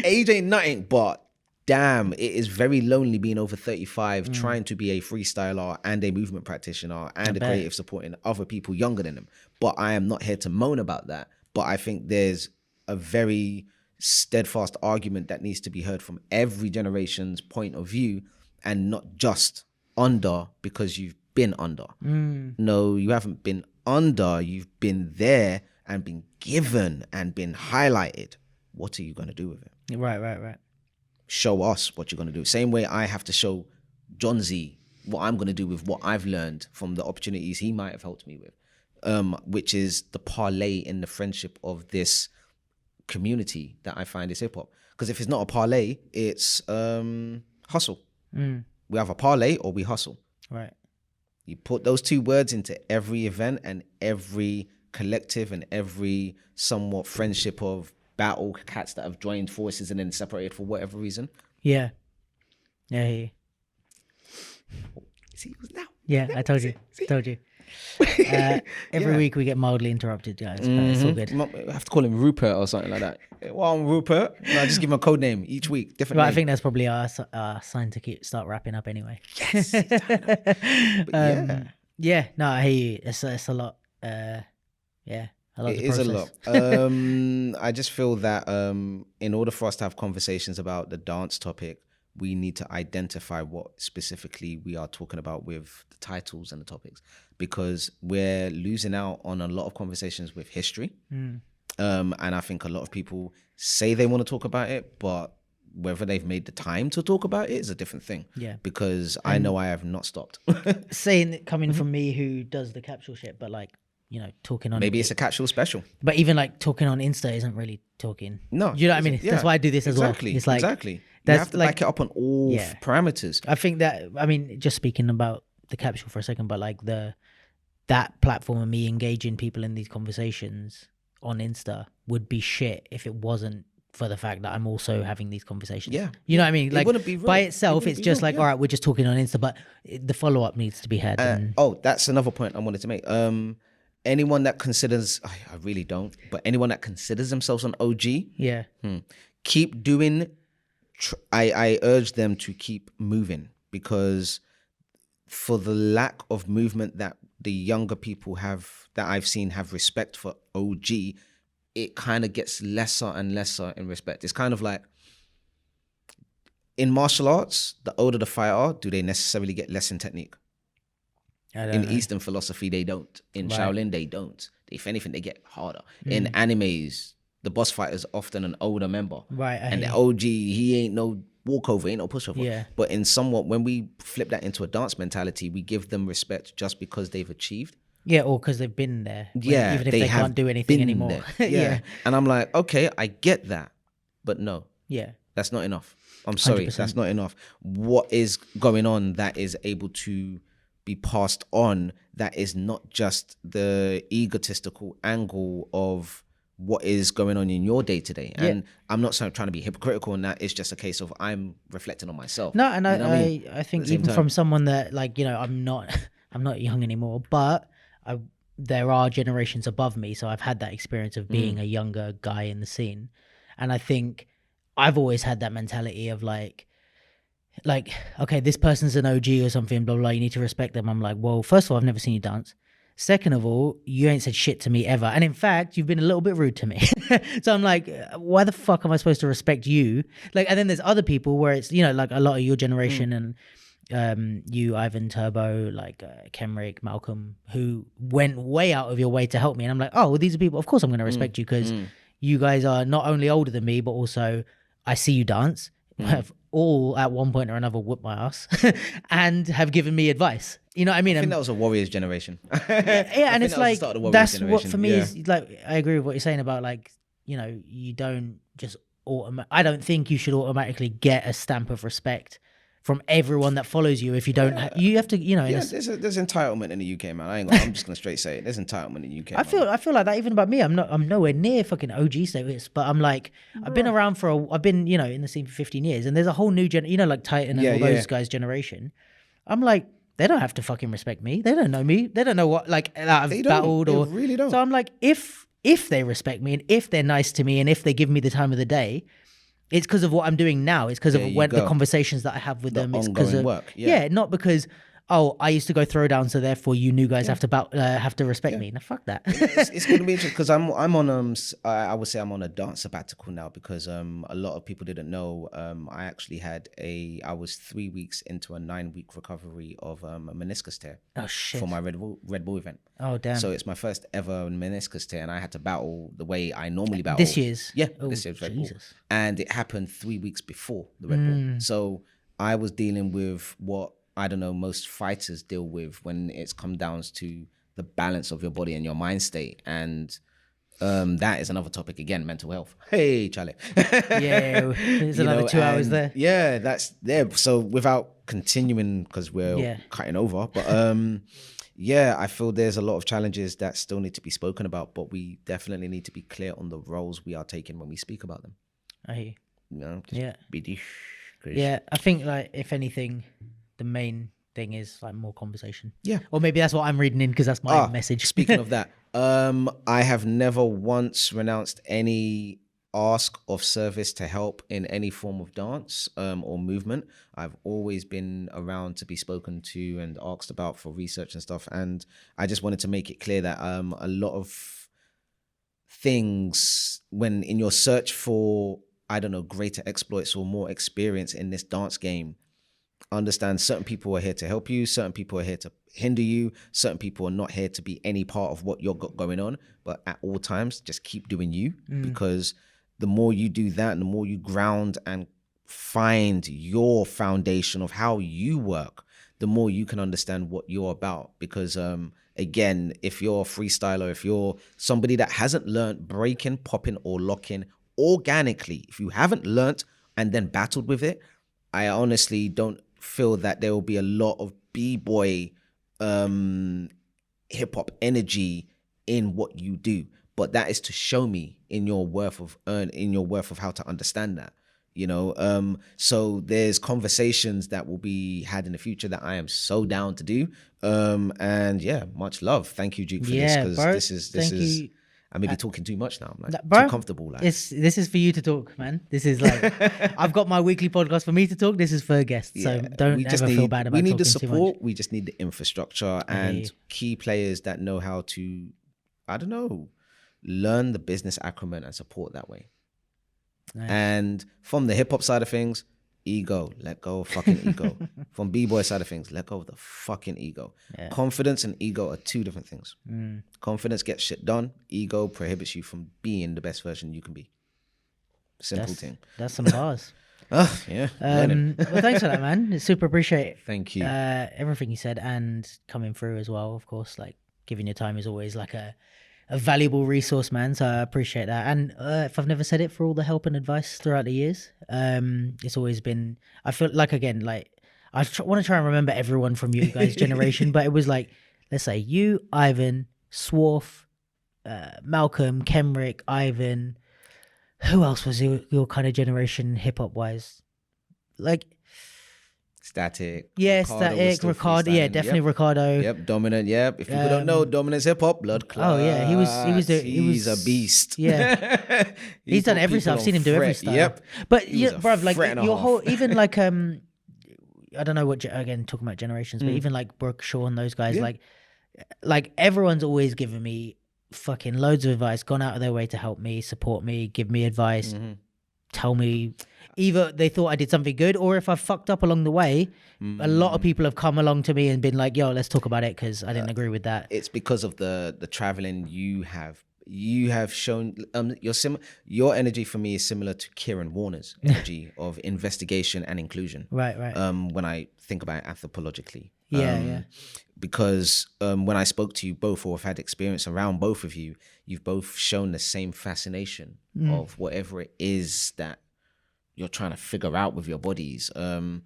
B: age ain't nothing, but damn, it is very lonely being over 35, trying to be a freestyler and a movement practitioner and a
A: bet.
B: creative supporting other people younger than them. But I am not here to moan about that. But I think there's a very steadfast argument that needs to be heard from every generation's point of view, and not just under because you've been under. No, you haven't been under. You've been there and been given and been highlighted. What are you going to do with it?
A: Right.
B: Show us what you're going to do. Same way I have to show John Z what I'm going to do with what I've learned from the opportunities he might have helped me with, which is the parlay in the friendship of this community that I find is hip hop. Because if it's not a parlay, it's hustle. We have a parlay or we hustle.
A: Right.
B: You put those two words into every event and every collective and every somewhat friendship of battle cats that have joined forces and then separated for whatever reason.
A: Yeah.
B: See, it was now.
A: Yeah, I told you. Every week we get mildly interrupted, guys. But it's all good.
B: I have to call him Rupert or something like that. Well, I'm Rupert. No, just give him a code name each week. Different
A: Well,
B: name.
A: I think that's probably our sign to start wrapping up anyway.
B: Yes. But
A: Yeah, no, I hear you. It's a lot. A lot.
B: It
A: to
B: is a
A: process.
B: lot. I just feel that in order for us to have conversations about the dance topic, we need to identify what specifically we are talking about with the titles and the topics, because we're losing out on a lot of conversations with history. And I think a lot of people say they want to talk about it, but whether they've made the time to talk about it is a different thing.
A: Yeah.
B: Because I know I have not stopped.
A: Saying it coming from me who does the capsule shit, but like, you know, talking on
B: Maybe it's a capsule special.
A: but even like talking on Insta isn't really talking.
B: No.
A: Do you know what I mean?
B: Yeah.
A: That's why I do this as
B: Exactly.
A: well. It's like
B: Exactly. You
A: that's
B: have to
A: like-
B: back it up on all
A: Yeah.
B: parameters.
A: I think that, I mean, just speaking about the capsule for a second, but like that platform and me engaging people in these conversations on Insta would be shit if it wasn't for the fact that I'm also having these conversations.
B: Yeah.
A: You know what I mean?
B: It
A: Like
B: wouldn't be real.
A: by
B: It
A: itself,
B: wouldn't
A: it's
B: be
A: just
B: real,
A: like,
B: yeah.
A: all right, we're just talking on Insta, but the follow-up needs to be had. And
B: That's another point I wanted to make. Anyone that considers, I really don't, but anyone that considers themselves an OG,
A: yeah.
B: keep doing. I urge them to keep moving, because for the lack of movement that the younger people have, that I've seen have respect for OG, it kind of gets lesser and lesser in respect. It's kind of like in martial arts, the older the fighter, do they necessarily get less in technique?
A: I don't
B: In
A: know.
B: Eastern philosophy, they don't. In
A: Right.
B: Shaolin, they don't. If anything, they get harder. In animes, the boss fighter is often an older member.
A: Right, I
B: And the
A: hear
B: OG, he ain't no walkover, ain't no pushover.
A: Yeah.
B: But in somewhat, when we flip that into a dance mentality, we give them respect just because they've achieved.
A: Yeah, or because they've been there.
B: Yeah.
A: Even if they
B: have
A: can't do anything
B: been
A: anymore.
B: there.
A: Yeah.
B: And I'm like, okay, I get that. But no,
A: Yeah.
B: that's not enough. I'm sorry,
A: 100%.
B: that's not enough. What is going on that is able to be passed on, that is not just the egotistical angle of what is going on in your day to day? And I'm not trying to be hypocritical in that. It's just a case of I'm reflecting on myself.
A: No, and
B: You know what I mean?
A: I think
B: At the same
A: even
B: time.
A: from someone that, like, you know, I'm not young anymore, but there are generations above me, so I've had that experience of being a younger guy in the scene, and I think I've always had that mentality of like, okay, this person's an OG or something, blah blah. You need to respect them. I'm like, well, first of all, I've never seen you dance. Second of all, you ain't said shit to me ever. And in fact, you've been a little bit rude to me. So I'm like, why the fuck am I supposed to respect you? Like, and then there's other people where it's, you know, like a lot of your generation and you, Ivan, Turbo, like Kenrick, Malcolm, who went way out of your way to help me. And I'm like, oh, well, these are people, of course I'm going to respect you because you guys are not only older than me, but also I see you dance, have all at one point or another whooped my ass and have given me advice. You know what I mean?
B: I think that was a Warriors generation.
A: Yeah, and it's like that's what for me
B: Yeah.
A: is like, I agree with what you're saying about, like, you know, you don't just I don't think you should automatically get a stamp of respect from everyone that follows you if you don't. You have to, you know.
B: Yeah, there's entitlement in the UK, man. I'm just gonna straight say it. There's entitlement in the UK.
A: I feel like that even about me. I'm nowhere near fucking OG status, but I'm like, I've been around I've been, you know, in the scene for 15 years, and there's a whole new you know, like Titan and all those guys' generation. I'm like, they don't have to fucking respect me. They don't know me. They don't know what like that I've battled or
B: really don't.
A: So I'm like, if they respect me and if they're nice to me and if they give me the time of the day, it's because of what I'm doing now. It's because of the conversations that I have with them. It's because of
B: work.
A: not because I used to go throwdown, so therefore you new guys have to respect me. Now fuck that.
B: It's going to be interesting because I'm on I would say I'm on a dance sabbatical now because a lot of people didn't know I actually I was 3 weeks into a 9-week recovery of a meniscus tear.
A: Oh shit!
B: For my Red Bull event.
A: Oh damn!
B: So it's my first ever meniscus tear, and I had to battle the way I normally battle.
A: This year's
B: this year's Red Bull, and it happened 3 weeks before the Red Bull. So I was dealing with what I don't know most fighters deal with when it's come down to the balance of your body and your mind state, and that is another topic again, mental health. Hey Charlie.
A: There's another 2 hours there.
B: Yeah, that's there. So without continuing, because we're cutting over, but I feel there's a lot of challenges that still need to be spoken about, but we definitely need to be clear on the roles we are taking when we speak about them.
A: I hear you.
B: Be
A: I think like if anything, the main thing is like more conversation.
B: Yeah.
A: Or maybe that's what I'm reading in because that's my message.
B: Speaking of that, I have never once renounced any ask of service to help in any form of dance or movement. I've always been around to be spoken to and asked about for research and stuff. And I just wanted to make it clear that a lot of things when in your search for, I don't know, greater exploits or more experience in this dance game, understand certain people are here to help you, certain people are here to hinder you, certain people are not here to be any part of what you're got going on, but at all times just keep doing you, because the more you do that and the more you ground and find your foundation of how you work, the more you can understand what you're about. Because again, if you're a freestyler, if you're somebody that hasn't learned breaking, popping or locking organically, if you haven't learnt and then battled with it, I honestly don't feel that there will be a lot of b-boy hip-hop energy in what you do. But that is to show me in your worth of how to understand that, you know. So there's conversations that will be had in the future that I am so down to do. And yeah, much love. Thank you, Duke, for this, because this is I may be talking too much now. I'm like too comfortable. Like
A: this is for you to talk, man. This is like I've got my weekly podcast for me to talk. This is for guests, so don't ever feel bad about talking too much.
B: We need the support. We just need the infrastructure and key players that know how to, I don't know, learn the business acumen and support that way. Nice. And from the hip hop side of things, ego, let go of fucking ego. From b-boy side of things, let go of the fucking ego. Yeah. Confidence and ego are two different things. Confidence gets shit done. Ego prohibits you from being the best version you can be. Simple thing.
A: That's some bars.
B: Well,
A: thanks for that, man. Super appreciate it.
B: Thank you.
A: Everything you said and coming through as well, of course. Like giving your time is always like a valuable resource, man. So I appreciate that. And if I've never said it, for all the help and advice throughout the years, it's always been, I feel like, again, like I want to try and remember everyone from you guys' generation, but it was like, let's say you, Ivan, Swarf, Malcolm, Kenrick, Ivan, who else was your kind of generation hip hop wise? Like,
B: Static.
A: Yeah, Static, Ricardo. Yeah, definitely Ricardo.
B: Yep, Dominant. Yep. If people don't know, Dominant's hip hop, blood clot.
A: Oh yeah,
B: he's a beast.
A: Yeah, he's done every style. I've seen him do every style.
B: Yep.
A: But yeah, bruv, like your whole, even like I don't know what again talking about generations, but even like Brooke Shaw and those guys, like everyone's always given me fucking loads of advice, gone out of their way to help me, support me, give me advice, tell me. Either they thought I did something good, or if I fucked up along the way, a lot of people have come along to me and been like, yo, let's talk about it because I didn't agree with that.
B: It's because of the traveling you have shown. Your energy for me is similar to Kieran Warner's energy of investigation and inclusion.
A: Right.
B: When I think about it anthropologically.
A: Yeah.
B: Because when I spoke to you both or have had experience around both of you, you've both shown the same fascination of whatever it is that you're trying to figure out with your bodies. And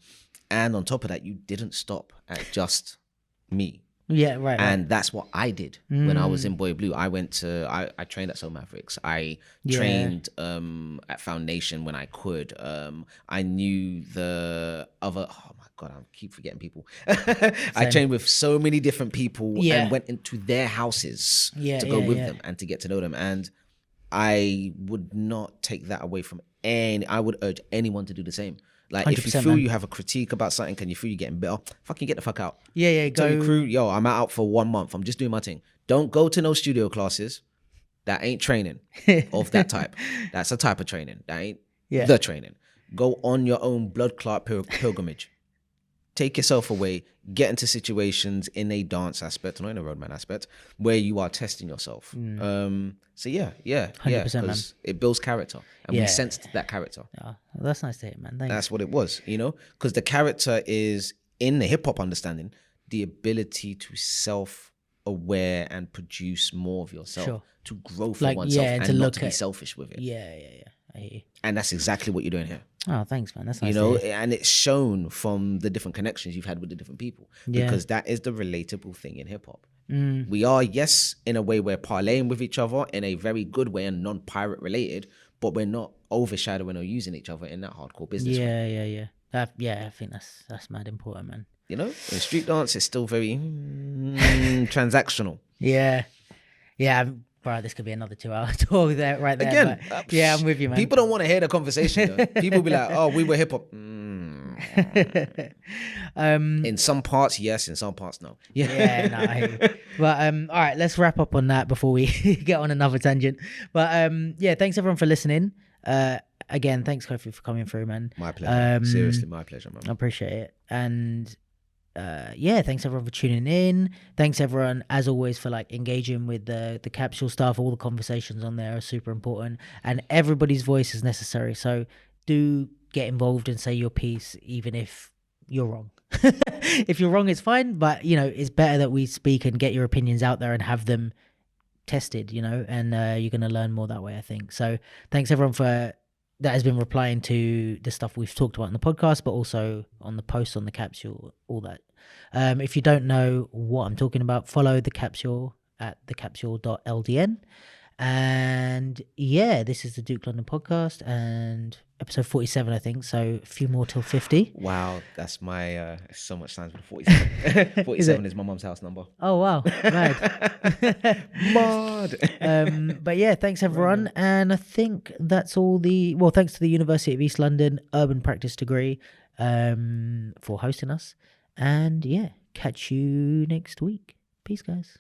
B: on top of that, you didn't stop at just me.
A: Yeah, right.
B: And that's what I did when I was in Boy Blue. I trained at Soul Mavericks. I trained at Foundation when I could. I knew the other, oh my God, I keep forgetting people. I trained with so many different people and went into their houses to go with them and to get to know them. And I would not take that away from I would urge anyone to do the same. Like, if you feel you have a critique about something, can you feel you're getting better, fucking get the fuck out.
A: Go.
B: Tell your crew, yo, I'm out for 1 month. I'm just doing my thing. Don't go to no studio classes. That ain't training of that type. That's a type of training. That ain't the training. Go on your own blood clot pilgrimage. Take yourself away. Get into situations in a dance aspect, not in a roadman aspect, where you are testing yourself. So yeah,
A: 100%, man.
B: It builds character, and we sensed that character.
A: Oh, that's nice to hear, man. Thanks.
B: That's what it was, because the character is, in the hip hop understanding, the ability to self-aware and produce more of yourself, to grow for oneself, and not to be selfish with it.
A: Yeah. I hear you.
B: And that's exactly what you're doing here.
A: Oh, thanks, man. That's nice to hear.
B: And it's shown from the different connections you've had with the different people, because that is the relatable thing in hip hop. We are, yes, in a way we're parlaying with each other in a very good way and non-pirate related, but we're not overshadowing or using each other in that hardcore business way.
A: I think that's mad important, man.
B: In street dance, it's still very transactional.
A: Yeah. Bro, this could be another 2-hour talk there, right there.
B: Again,
A: I'm with you, man.
B: People don't want to hear the conversation, though. People be like, oh, we were hip hop. In some parts, yes. In some parts, no.
A: I hear you. But all right, let's wrap up on that before we get on another tangent. But thanks everyone for listening. Again, thanks Kofi for coming through, man.
B: My pleasure. Seriously, my pleasure, man.
A: I appreciate it. And thanks everyone for tuning in. Thanks everyone, as always, for engaging with the capsule stuff. All the conversations on there are super important, and everybody's voice is necessary. So do get involved and say your piece, even if you're wrong. If you're wrong, it's fine, but it's better that we speak and get your opinions out there and have them tested, and you're going to learn more that way, I think. So thanks everyone that has been replying to the stuff we've talked about in the podcast, but also on the posts on the capsule, all that. If you don't know what I'm talking about, follow the capsule at thecapsule.ldn. And this is the Duke London podcast and episode 47, I think. So a few more till 50.
B: Wow, that's my so much times with 47. 47 is my mum's house number.
A: Oh wow, mad.
B: Mad.
A: But thanks everyone. And I think that's all thanks to the University of East London Urban Practice degree for hosting us. And catch you next week. Peace, guys.